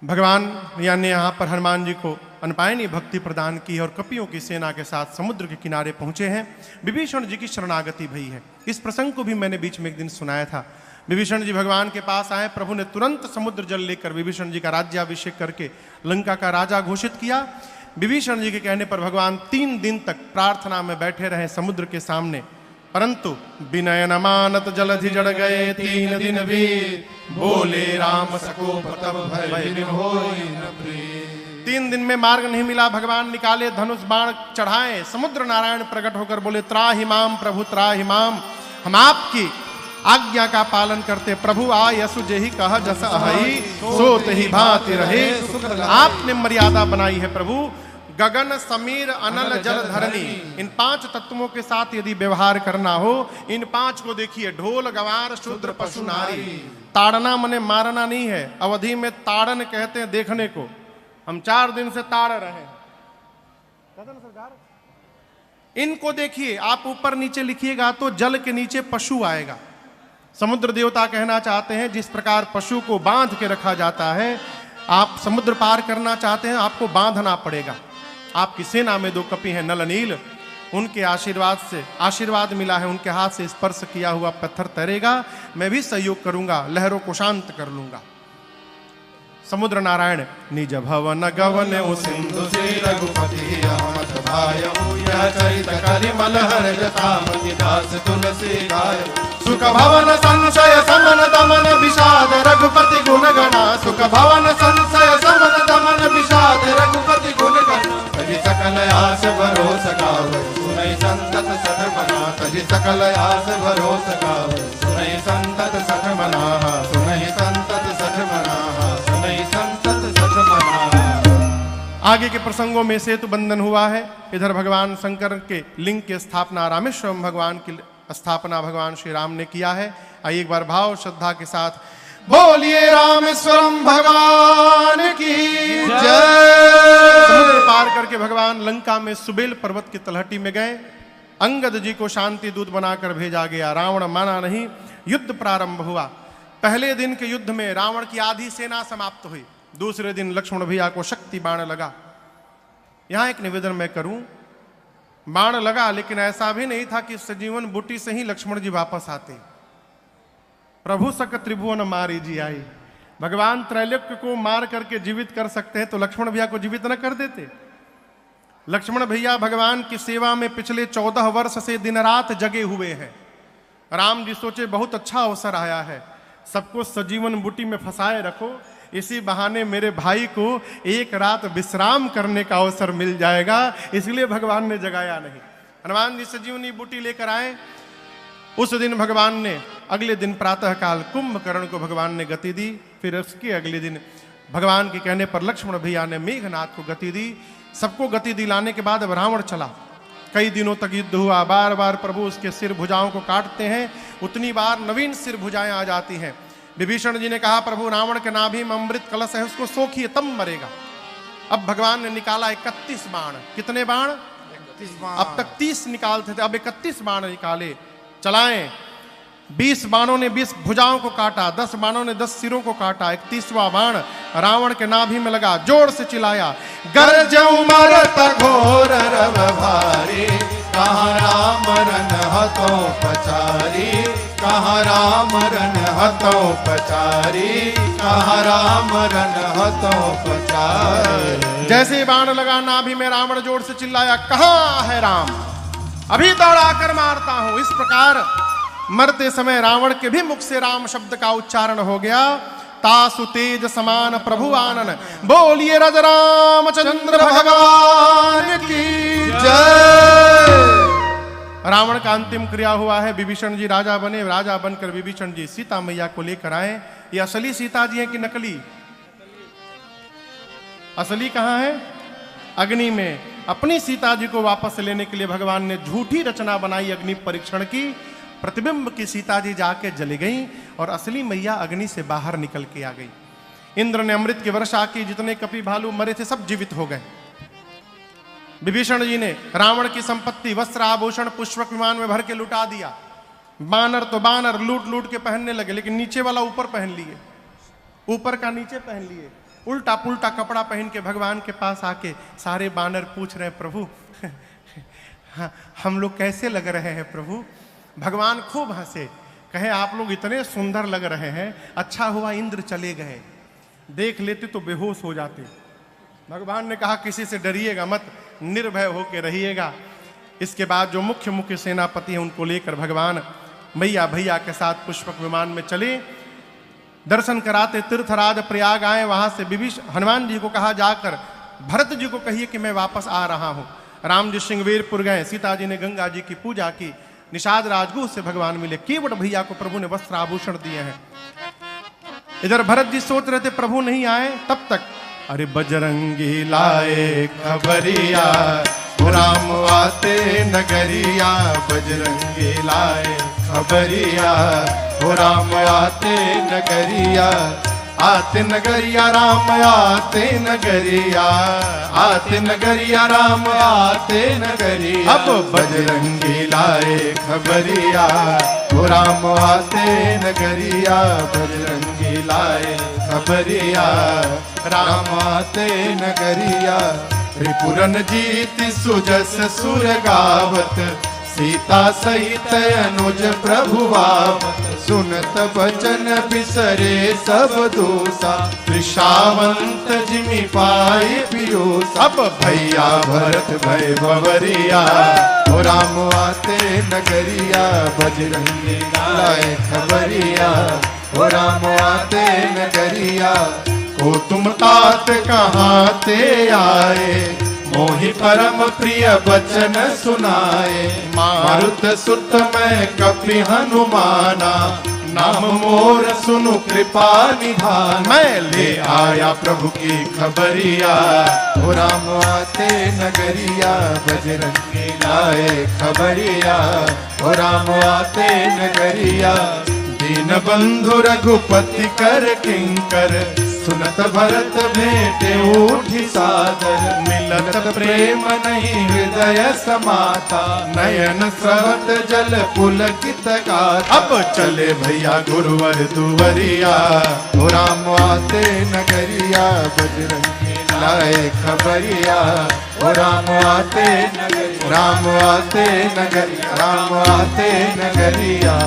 भगवान यानी यहाँ पर हनुमान जी को अनपायनी भक्ति प्रदान की और कपियों की सेना के साथ समुद्र के किनारे पहुंचे हैं। विभीषण जी की शरणागति भई है। इस प्रसंग को भी मैंने बीच में एक दिन सुनाया था। विभीषण जी भगवान के पास आए, प्रभु ने तुरंत समुद्र जल लेकर विभीषण जी का राज्याभिषेक करके लंका का राजा घोषित किया। विभीषण जी के कहने पर भगवान 3 दिन तक प्रार्थना में बैठे रहे समुद्र के सामने, परंतु विनय न मानत जलधि जड़ गए 3 दिन भी, बोले राम सकोप तब भय बिन होई न प्रीत। 3 दिन में मार्ग नहीं मिला। भगवान निकाले धनुष बाण चढ़ाए, समुद्र नारायण प्रकट होकर बोले त्राहि माम प्रभु त्राहि माम, हम आपकी आज्ञा का पालन करते। प्रभु आ यसु जेहि कह जस अहई, सोत ही भांति रहे। आपने मर्यादा बनाई है प्रभु, गगन समीर अनल जल धरनी। इन 5 तत्वों के साथ यदि व्यवहार करना हो, इन 5 को देखिए, ढोल गवार शूद्र पशु नारी। ताड़ना मने मारना नहीं है, अवधि में ताड़न कहते हैं देखने को। हम 4 दिन से ताड़ रहे हैं। इनको देखिए, आप ऊपर नीचे लिखिएगा तो जल के नीचे पशु आएगा। समुद्र देवता कहना चाहते हैं जिस प्रकार पशु को बांध के रखा जाता है, आप समुद्र पार करना चाहते हैं आपको बांधना पड़ेगा। आपकी सेना में 2 कपि हैं नल नील, उनके आशीर्वाद से आशीर्वाद मिला है, उनके हाथ से स्पर्श किया हुआ पत्थर तैरेगा। मैं भी सहयोग करूंगा, लहरों को शांत कर लूंगा। समुद्र नारायण निज भवन गवन सिंधु श्री रघुपति अहमत भाय, या चरित करिमल हर जतामति दास तुलसी गाय। सुख भवन संशय समन दमन विषाद रघुपति गुण गणा, सुख भवन संशय समन दमन विषाद रघुपति गुण गणा। तजि सकल आस भरोस गावै, सुनई संतत सठ मना, तजि सकल आस भरोस गावै, सुनई संतत सठ मना, सुनई संतत सठ मना, सुनई संतत सठ मना। आगे के प्रसंगों में सेतु बंधन हुआ है। इधर भगवान शंकर के लिंग की स्थापना, रामेश्वरम भगवान की स्थापना भगवान श्री राम ने किया है। आइए एक बार भाव श्रद्धा के साथ बोलिए रामेश्वरम भगवान की जय। समुद्र पार करके भगवान लंका में सुबेल पर्वत की तलहटी में गए। अंगद जी को शांति दूत बनाकर भेजा गया। रावण माना नहीं, युद्ध प्रारंभ हुआ। पहले दिन के युद्ध में रावण की आधी सेना समाप्त हुई। दूसरे दिन लक्ष्मण भैया को शक्ति बाण लगा। यहां एक निवेदन मैं करूं, बाण लगा लेकिन ऐसा भी नहीं था कि सजीवन बूटी से ही लक्ष्मण जी वापस आते। प्रभु सक त्रिभुवन मारी जी आई। भगवान त्रैलोक्य को मार करके जीवित कर सकते हैं तो लक्ष्मण भैया को जीवित न कर देते। लक्ष्मण भैया भगवान की सेवा में पिछले 14 वर्ष से दिन रात जगे हुए हैं। राम जी सोचे बहुत अच्छा अवसर आया है, सबको सजीवन बूटी में फंसाए रखो, इसी बहाने मेरे भाई को एक रात विश्राम करने का अवसर मिल जाएगा, इसलिए भगवान ने जगाया नहीं। हनुमान जी सजीवनी बूटी लेकर आए। उस दिन भगवान ने अगले दिन प्रातःकाल कुंभकर्ण को भगवान ने गति दी। फिर उसके अगले दिन भगवान के कहने पर लक्ष्मण भैया ने मेघनाथ को गति दी। सबको गति दिलाने के बाद अब रावण चला। कई दिनों तक युद्ध हुआ, बार बार प्रभु उसके सिर भुजाओं को काटते हैं, उतनी बार नवीन सिर भुजाएं आ जाती हैं। विभीषण जी ने कहा प्रभु रावण के नाभि में अमृत कलश है, उसको सोखिए तब मरेगा। अब भगवान ने निकाला 31 बाण। कितने बाण? 31 बाण। अब तक 30 निकालते थे, अब 31 बाण निकाले, चलाएं। 20 बाणों ने 20 भुजाओं को काटा, 10 बाणों ने 10 सिरों को काटा। 31वां बाण रावण के नाभि में लगा, जोर से चिल्लाया गरजऊ मरत घोर रव भारी, कहाँ राम रन हतो पचारी, कहाँ राम रन हतो पचारी, कहाँ राम रन हतो पचारी। जैसे बाण लगा नाभि में, रावण जोर से चिल्लाया कहाँ है राम, अभी दौड़ा कर मारता हूं। इस प्रकार मरते समय रावण के भी मुख से राम शब्द का उच्चारण हो गया। तासु तेज समान प्रभु आनन, बोलिए रज रामचंद्र भगवान की जय। रावण का अंतिम क्रिया हुआ है। विभीषण जी राजा बने। राजा बनकर विभीषण जी सीता मैया को लेकर आए। ये असली सीता जी है कि नकली? असली कहां है? अग्नि में। अपनी सीता जी को वापस लेने के लिए भगवान ने झूठी रचना बनाई अग्नि परीक्षण की। प्रतिबिंब की सीता जी जाके जली गई और असली मैया अग्नि से बाहर निकल के आ गई। इंद्र ने अमृत की वर्षा की, जितने कपि भालू मरे थे सब जीवित हो गए। विभीषण जी ने रावण की संपत्ति वस्त्र आभूषण पुष्पक विमान में भर के लुटा दिया। बानर तो बानर लूट लूट के पहनने लगे, लेकिन नीचे वाला ऊपर पहन लिए, ऊपर का नीचे पहन लिए। उल्टा पुल्टा कपड़ा पहन के भगवान के पास आके सारे बानर पूछ रहे हैं प्रभु हम लोग कैसे लग रहे हैं प्रभु? भगवान खूब हंसे, कहे आप लोग इतने सुंदर लग रहे हैं, अच्छा हुआ इंद्र चले गए, देख लेते तो बेहोश हो जाते। भगवान ने कहा किसी से डरिएगा मत, निर्भय होकर रहिएगा। इसके बाद जो मुख्य मुख्य सेनापति हैं उनको लेकर भगवान मैया भैया के साथ पुष्पक विमान में चले। दर्शन कराते तीर्थराज प्रयाग आए। वहां से हनुमान जी को कहा जाकर भरत जी को कहिए कि मैं वापस आ रहा हूं। राम जी श्रृंगवेरपुर गए। सीता जी ने गंगा जी की पूजा की। निषाद राजगुह से भगवान मिले। केवट भैया को प्रभु ने वस्त्र आभूषण दिए हैं। इधर भरत जी सोच रहे थे प्रभु नहीं आए, तब तक अरे बजरंगी लाए खबरिया, राम आते नगरिया, बजरंगी लाए खबरिया, राम आते नगरिया, आते नगरिया राम आते नगरिया, आते नगरिया राम आते नगरिया। अब बजरंगी लाए खबरिया, राम आते नगरिया, बजरंगी लाए खबरिया, राम आते नगरिया। त्रिपुरन जीत सुजस सुर गावत, सीता सहित अनुज प्रभु आवत, सुनत बचन बिसरे सब दोषा, त्रिषावंत जिमि पाए पियोसा। अब भैया भरत भय भवरिया, राम आते नगरिया, बजरंगी लाए खबरिया, राम आते नगरिया। को तुम तात कहाँ ते आए, मोहि परम प्रिय बचन सुनाए। मारुत सुत मैं कपि हनुमाना, नाम मोर सुनु कृपा निधान। मैं ले आया प्रभु की खबरिया, राम आते नगरिया, बजरंगी लाए खबरिया, राम आते नगरिया। दीन बंधु रघुपति कर किंकर, सुनत भरत भेटे उठी सादर। मिलत प्रेम नहीं हृदय समाता, नयन स्रवत जल पुलकित गाथा। अब चले भैया गुरुवर दुवरिया, राम आते नगरिया, बजरंगी लाए खबरिया, राम आते नगरिया, राम आते नगरिया, राम आते नगरिया।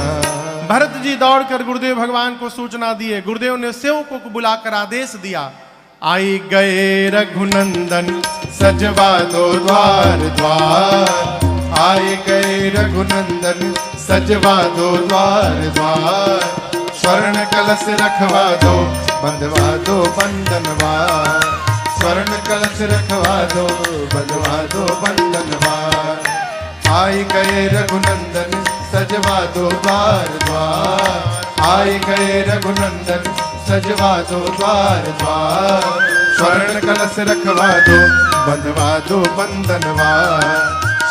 भरत जी दौड़कर गुरुदेव भगवान को सूचना दिए। गुरुदेव ने सेवकों को बुलाकर आदेश दिया, आई गए रघुनंदन सजवा दो द्वार द्वार, आए गए रघुनंदन सजवा दो द्वार द्वार, स्वर्ण कलश रखवा दो बंधवा दो बंधनवार, स्वर्ण कलश रखवा दो बंधवा दो बंधनवार। आए गए रघुनंदन सजवा दो द्वार द्वार, आए गए रघुनंदन सजवा दो द्वार द्वार, स्वर्ण कलश रखवा दो बंधवा दो बंधनवार,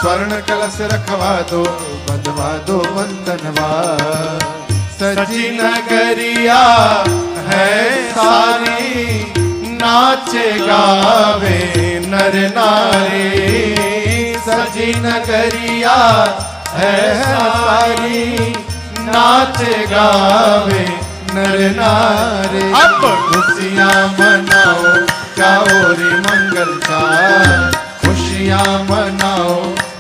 स्वर्ण कलश रखवा दो बंधवा दो बंधनवार। सजी नगरिया है सारी, नाचे गावे नर नारी, सजी नगरिया है सारी, नाचे गावे नर नारी। अब खुशियाँ मनाओ गाओ रे मंगल चार, खुशियाँ मनाओ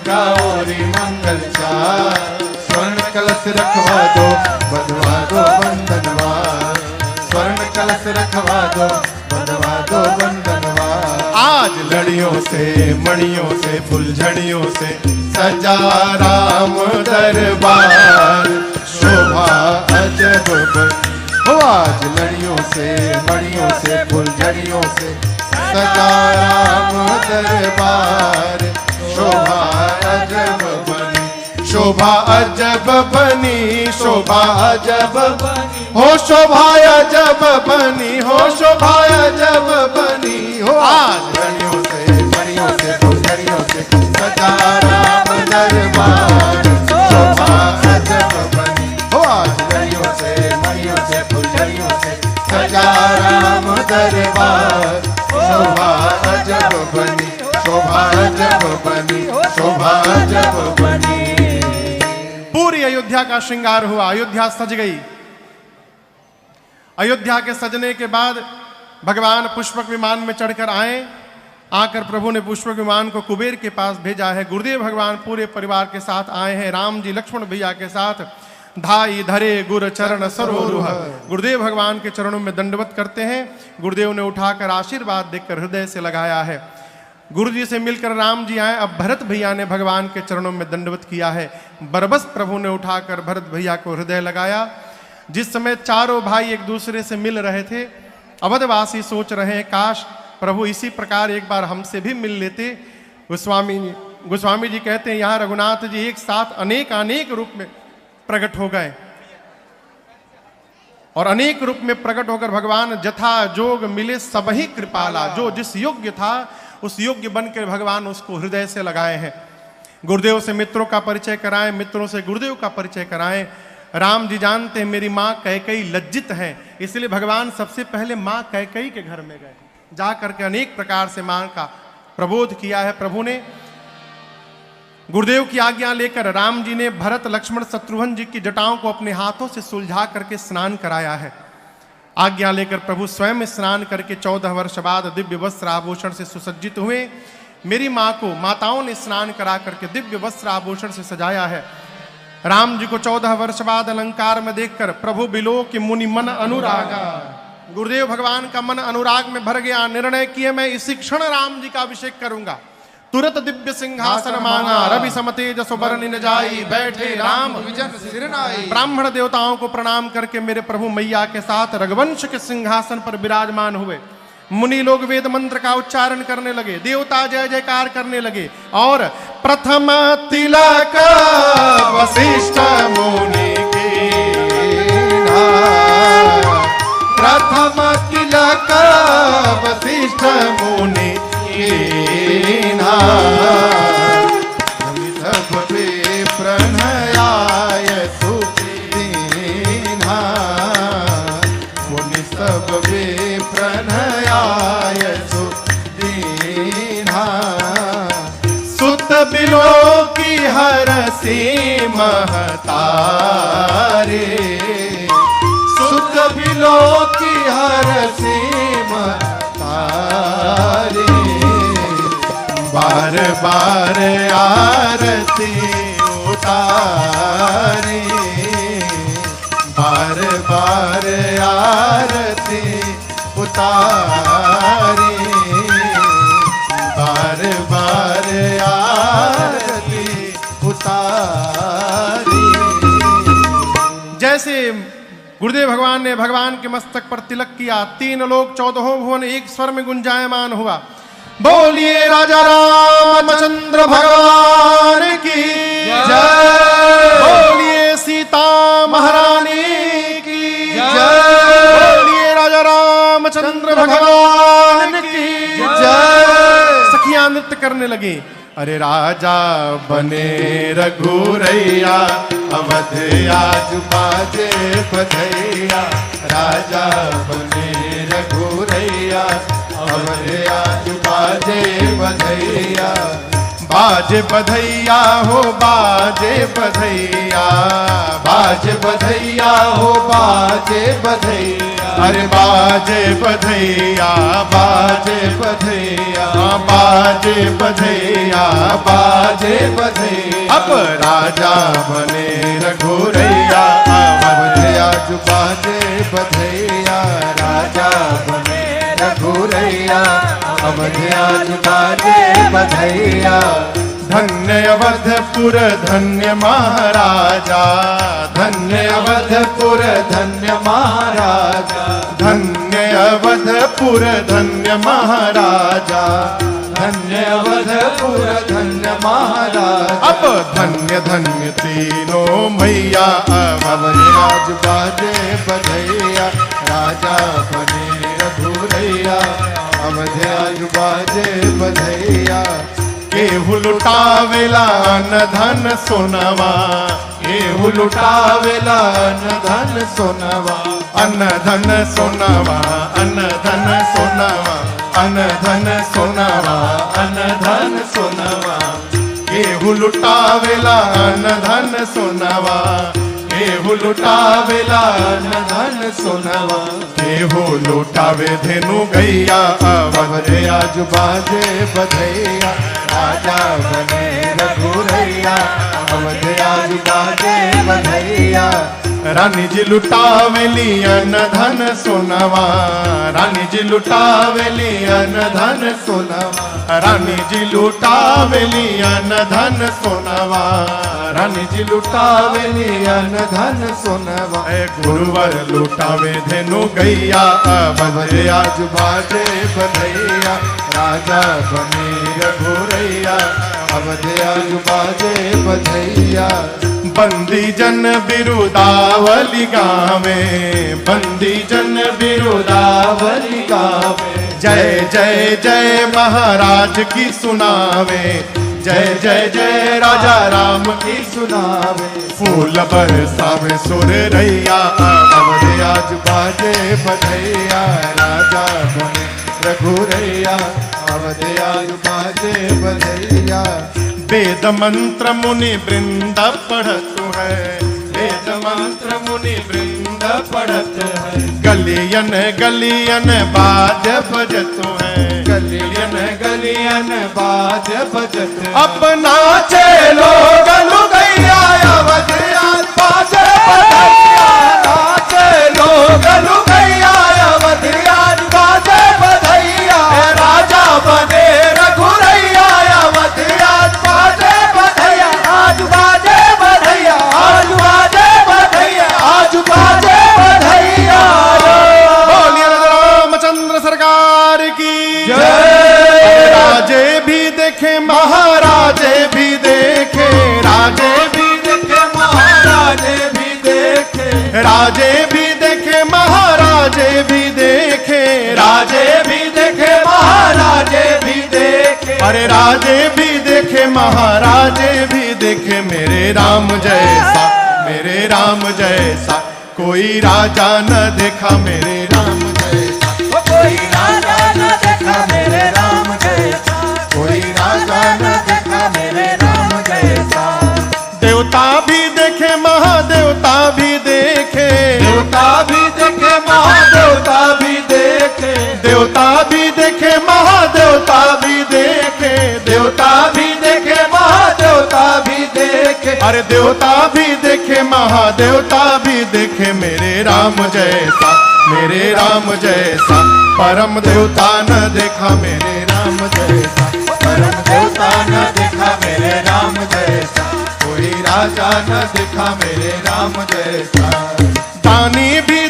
गाओ रे मंगल चार, स्वर्ण कलश रखवा दो बंधवा दो बंधनवार, स्वर्ण कलश रखवा दो बंधवा दो बंधनवार। आज लड़ियों से मणियों से फुलझड़ियों से सजा राम दरबार, शोभा अजब हो आज लड़ियों से मणियों से फुलझड़ियों से सजा राम दरबार, शोभा अजब बनी, शोभा अजब बनी, शोभा अजब बनी, हो शोभा अजब बनी, हो शोभा अजब बनी, हो आज लड़ियों से मणियों से फुलझड़ियों से सजा राम दरबार, शोभा अजब बनी, हो आज लड़ियों से मणियों से फुलझड़ियों से सजा राम दरबार, शोभा अजब बनी, शोभा अजब बनी, शोभा अजब बनी। पूरी अयोध्या का श्रृंगार हुआ, अयोध्या सज गई। अयोध्या के सजने के बाद भगवान पुष्पक विमान में चढ़कर आए। आकर प्रभु ने पुष्पक विमान को कुबेर के पास भेजा है। गुरुदेव भगवान पूरे परिवार के साथ आए हैं। राम जी लक्ष्मण भैया के साथ धाई धरे गुर चरण सरोरुह, गुरुदेव भगवान के चरणों में दंडवत करते हैं। गुरुदेव ने उठाकर आशीर्वाद देकर हृदय से लगाया है। गुरु जी से मिलकर राम जी आए। अब भरत भैया ने भगवान के चरणों में दंडवत किया है। बरबस प्रभु ने उठाकर भरत भैया को हृदय लगाया। जिस समय चारों भाई एक दूसरे से मिल रहे थे, अवधवासी सोच रहे हैं काश प्रभु इसी प्रकार एक बार हमसे भी मिल लेते। गोस्वामी जी कहते हैं यहाँ रघुनाथ जी एक साथ अनेक रूप में प्रकट हो गए और अनेक रूप में प्रकट होकर भगवान जथा जोग मिले सबही कृपाला, जो जिस योग्य था उस योग्य बनकर भगवान उसको हृदय से लगाए हैं। गुरुदेव से मित्रों का परिचय कराएं, मित्रों से गुरुदेव का परिचय कराएं। राम जी जानते हैं मेरी माँ कैकेयी लज्जित है, इसलिए भगवान सबसे पहले माँ कैकेयी के घर में गए, जा करके अनेक प्रकार से माँ का प्रबोध किया है प्रभु ने। गुरुदेव की आज्ञा लेकर राम जी ने भरत लक्ष्मण शत्रुघ्न जी की जटाओं को अपने हाथों से सुलझा करके स्नान कराया है। आज्ञा लेकर प्रभु स्वयं स्नान करके 14 वर्ष बाद दिव्य वस्त्र आभूषण से सुसज्जित हुए। मेरी माँ को माताओं ने स्नान करा करके दिव्य वस्त्र आभूषण से सजाया है। राम जी को 14 वर्ष बाद अलंकार में देखकर प्रभु बिलो कि मुनि मन अनुरागा, गुरुदेव भगवान का मन अनुराग में भर गया। निर्णय किए मैं इसी क्षण राम जी का अभिषेक करूंगा। तुरंत दिव्य सिंहासन मांगा, रवि समते जसो बरनि न जाई, बैठे राम विजन सिरनाई। ब्राह्मण देवताओं को प्रणाम करके मेरे प्रभु मैया के साथ रघुवंश के सिंहासन पर विराजमान हुए। मुनि लोग वेद मंत्र का उच्चारण करने लगे, देवता जय जयकार करने लगे और प्रथम तिलक वशिष्ठ मुनि कीन्हा, प्रथम तिलक वशिष्ठ मुनि कीन्हा, सब प्रणयाय सुदीन्हा, मुनि सब प्रणयाय सुदीन्हा, सुत बिलो की हरसी महतारे, सुत बिलो की हरसी महतारे, बार बार आरती उतारी, बार बार आरती उतारी, गुरुदेव भगवान ने भगवान के मस्तक पर तिलक किया। 3 लोक 14 भुवन एक स्वर में गुंजायमान हुआ। बोलिए राजा रामचंद्र भगवान की जय। बोलिए सीता महारानी की जय। बोलिए राजा रामचंद्र भगवान की जय। सखियां नृत्य करने लगी। अरे राजा बने रघुरैया, अवध आज बाजे बधैया। राजा बने रघुरैया, अवध आज बाजे बधैया। बाजे बधैया हो बाजे बधैया, बाजे बधैया हो बाजे बधैया। अरे बाजे बधैया बाजे बधैया, बाजे बधैया बाजे बधैया। अब राजा बने रघुरैया, अवध आज बाजे बधैया। राजा बने रघुरैया, अवध आज बाजे बधैया। धन्य अवधपुर धन्य महाराजा, धन्य अवधपुर धन्य महाराजा। धन्य अवधपुर धन्य महाराजा, धन्य अवधपुर धन्य महाराजा। अब धन्य धन्य तीनों मैया, अवध आज बाजे बधैया। राजा बने रघुरैया, अवध आज बाजे बधैया। केहू लुटावेला अन्न धन सोनवा, केहू लुटावेला अन्न धन सोनवा। अन्न धन सोनवा, अन्न धन सोनवा, अन्न धन सोनवा, अन्न धन सोनवा। केहू लुटावेला अन्न धन सोनवा, केहू लुटावेला अन्न धन सोनवा। केहू लुटावे धेनु गैया, अवध आज बाजे बधैया। राजा बने रघुरैया, अवध आज बाजे बधैया। रानी जी लुटावेली अन्न धन सोनवा, रानी जी लुटावेली अन्न धन सोनवा। रानी जी लुटावेली अन्न धन सोनवा, रानी जी लुटावेली अन्न धन सोनवा। गुरुवर लुटावे धेनु गैया, अवध आज बाजे बधैया। राजा बने रघुरैया, अवध आज बाजे बधैया। बंदी जन बिरुदावली गावे, बंदी जन बिरुदावली गावे। जय जय जय महाराज की सुनावे, जय जय जय राजा राम की सुनावे। फूल बरसावे सुररैया, अवध आज बाजे बधैया। राजा बने रघुरैया, अवध आज बाजे बधैया। वेद मंत्र मुनि वृंद पढ़त है, वेद मंत्र मुनि वृंद पढ़त है। गलियन गलियन बाज बजत है, गलियन गलियन बाज बजत। अब नाचे लोग लुगैया, अवध आज बाजे बधैया। नाचे लोग लुगैया, अवध आज बाजे बधैया। राजा बने रघुरैया, अवध आज बाजे बधैया। आज बाजे बधैया, आज बाजे बधैया, आज बाजे बधैया। बोलिए रामचंद्र सरकार की जय। राजे भी देखे महाराजे भी देखे, राजे भी देखे महाराजे भी देखे। राजे भी देखे महाराजे भी देखे, राजे भी देखे महाराजे भी देखे। अरे राजे भी देखे महाराजे भी देखे। मेरे राम जैसा, मेरे राम जैसा कोई राजा न देखा। मेरे राम जैसा कोई राजा न देखा, मेरे राम जैसा। कोई राजा न देखा, मेरे राम जैसा। देवता भी देखे महादेवता भी देखे, देवता भी देखे महादेवता भी देखे। देवता भी देखे महादेवता भी देखे। देवता भी देखे महादेवता भी देखे। अरे देवता भी देखे महादेवता भी देखे। मेरे राम जैसा, मेरे राम जैसा परम देवता न देखा। मेरे राम जैसा परम देवता न देखा। मेरे राम जैसा कोई राजा न देखा। मेरे राम जैसा दानी भी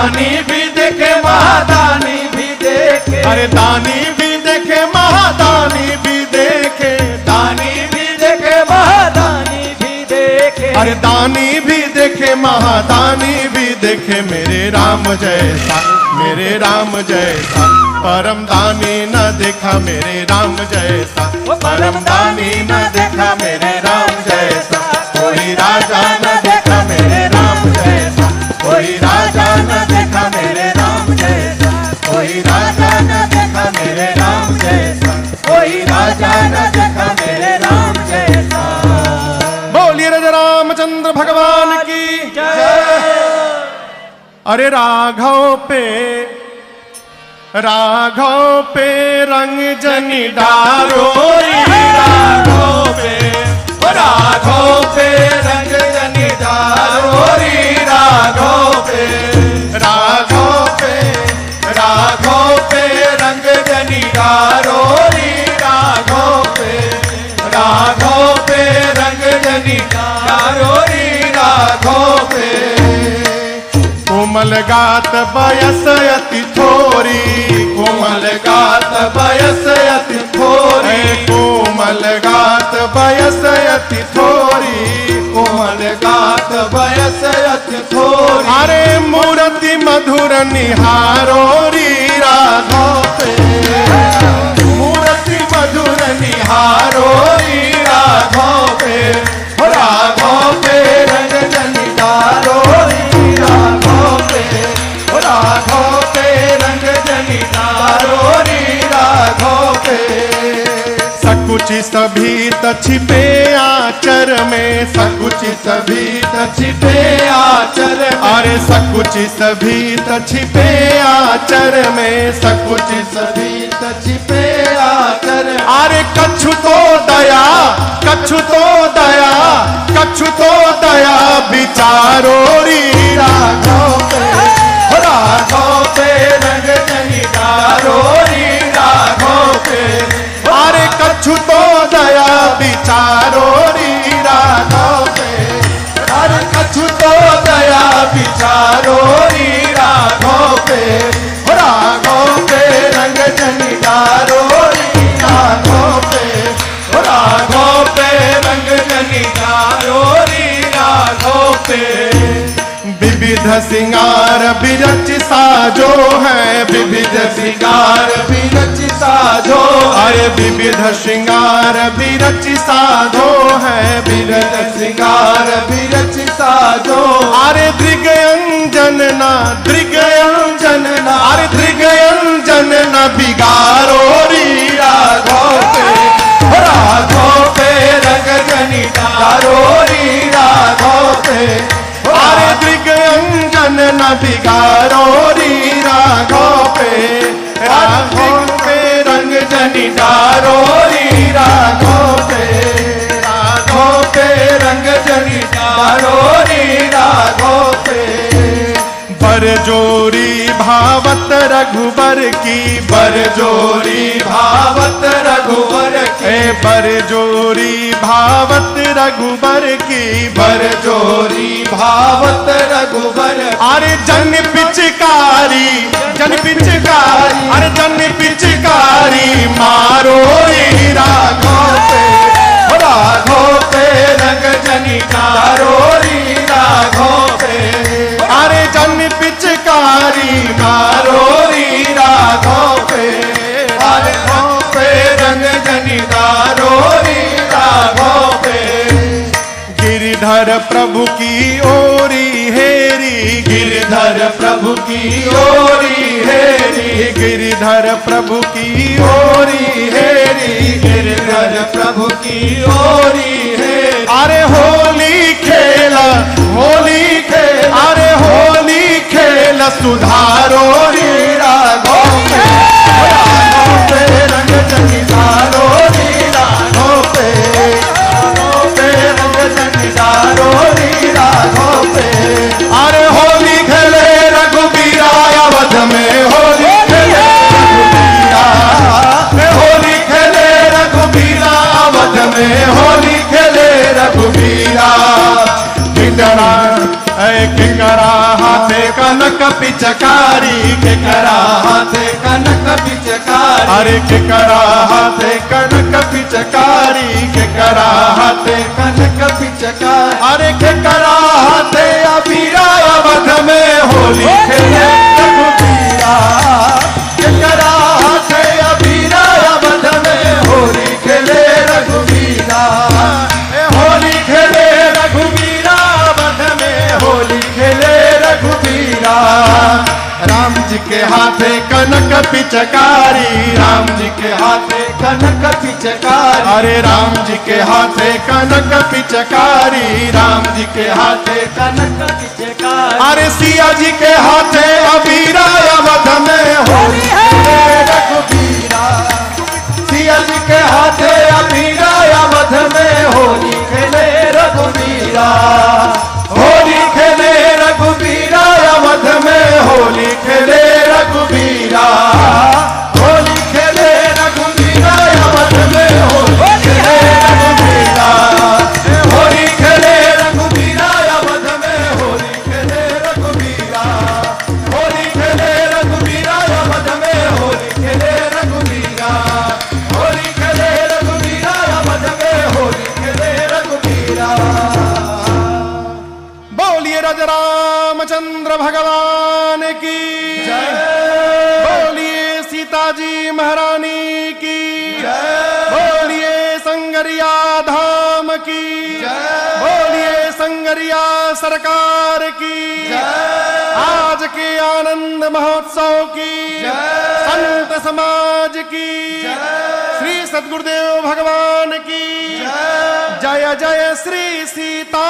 दानी भी देखे महादानी भी देखे, अरे दानी भी देखे महादानी भी देखे, दानी भी देखे महादानी भी देखे, अरे दानी भी देखे महादानी भी देखे, मेरे राम जैसा, मेरे राम जैसा परम दानी न देखा, मेरे राम जैसा परम दानी न देखा, मेरे राम जैसा कोई राजा न देखा, मेरे राम जैसा कोई राजा न देखा, मेरे राम जैसा कोई राजा न देखा, मेरे राम जैसा कोई राजा न देखा, मेरे राम जैसा। बोलिए राजा रामचंद्र भगवान की जय। अरे राघव पे रंग जनी डारो, राघव पे रंग जनी डारो, राघव पे रंग जनी डारो, राघव पे रंग जनी डारो, राघव पे कोमल गात बयस अति थोरी, कोमल गात बयस अति थोरी, कोमल गात बयस अति थोरी, कोमल गात बयस अति थोरी, अरे मूर्ति मधुर निहारो री राघव पे, मूर्ति मधुर निहारो, राघव पे राघव पे रंग जनी डारो, राघव पे रंग जनी डारो, राघव पे सकुचि सभीत छिपे आचर में, सकुचि सभीत छिपे आचर में, अरे सकुचि सभीत छिपे आचर में, सकुचि सभीत छिपे आचर में, अरे कछु तो दया, कछु तो दया, कछु तो दया विचारो री राघव पे रंग जनी डारो, राघव पे अरे कछु तो दया विचारो री राघव पे, अरे कछु तो दया विचारो, राघव पे रंग जनी डारो, राघव पे रंग जनी डारो, राघव पे विविध सिंगार बिरच साजो है, विविध श्रृंगार विरच साजो, अरे विविध श्रृंगार बिरच साधो है, विविध श्रृंगार विरच साजो, अरे दृगयंजन ना, दृगयंजन ना, अरे दृगयंजन न बिगारो री राघव पे रंग जनी डारो, राघव पे अरे दृगयंजन न बिगारो री राघव पे, राघव पे रंग जनी डारो, राघव पे रंग जनी डारो, राघव पे बरजोरी भावत रघुबर की, बरजोरी भावत रघुवर की, बरजोरी भावत रघुबर की, बरजोरी भावत रघुवर, अरे जन पिचकारी, जन पिचकारी, अरे जन पिचकारी मारो री राघव पे रंग जनी डारो, राघव पे अरे जन पिचकारी मारो, राघव पे रंग जनी डारो, राघव पे गिरधर प्रभु की ओरी हेरी, गिरधर प्रभु की ओरी हेरी, गिरधर प्रभु की ओरी हेरी, गिरधर प्रभु की ओरी हेरी, अरे होली खेला, होली खेल, अरे होली खेल सुधारो री राघव पे रंग जनी डारो, राघव पे रंग जनी डारो, राघव पे अरे होली खेले रघुबीरा अवध में, होली खेले रघुबीरा, होली खेले रघुबीरा अवध में, होली खेले रघुबीरा किंगरा, किंगरा हाथे कनक पिचकारी के करा हाथे कनक पिचकारी अरे के करा हाथे कनक पिचकारी के करा हाथे कनक पिचकारी अरे के करा हाथे अबीरा अवध में होली खेले रघुबीरा के करा हाथे अबीरा अवध में होली खेले रघुबीरा होली खेले रघुबीरा अवध में होली खेले रघुबीरा राम जी के हाथे कनक पिचकारी राम जी के हाथे कनक पिचकारी अरे राम जी के हाथे कनक पिचकारी राम जी के हाथे कनक पिचकारी अरे सिया जी के हाथे अबीरा अवध में होली खेले रघुबीरा सिया जी के हाथे अबीरा अवध में होली खेले रघुबीरा होली खेले रघुबीरा अवध में होली खेले रघुबीरा होली खेले रघुबीरा अवध में होली खेले रघुबीरा होली खेले रघुबीरा अवध में होली खेले रघुबीरा होली खेले रघुबीरा अवध में होली खेले रघुबीरा होली खेले रघुबीरा अवध में होली खेले रघुबीरा बोलिए राजा रामचंद्र भगवान की जय बोलिए सीता जी महारानी की जय बोलिए संगरिया धाम की जय बोलिए संगरिया सरकार की जय आज के आनंद महोत्सव की जय संत समाज की जय श्री सद्गुरुदेव भगवान की जय जय जय श्री सीता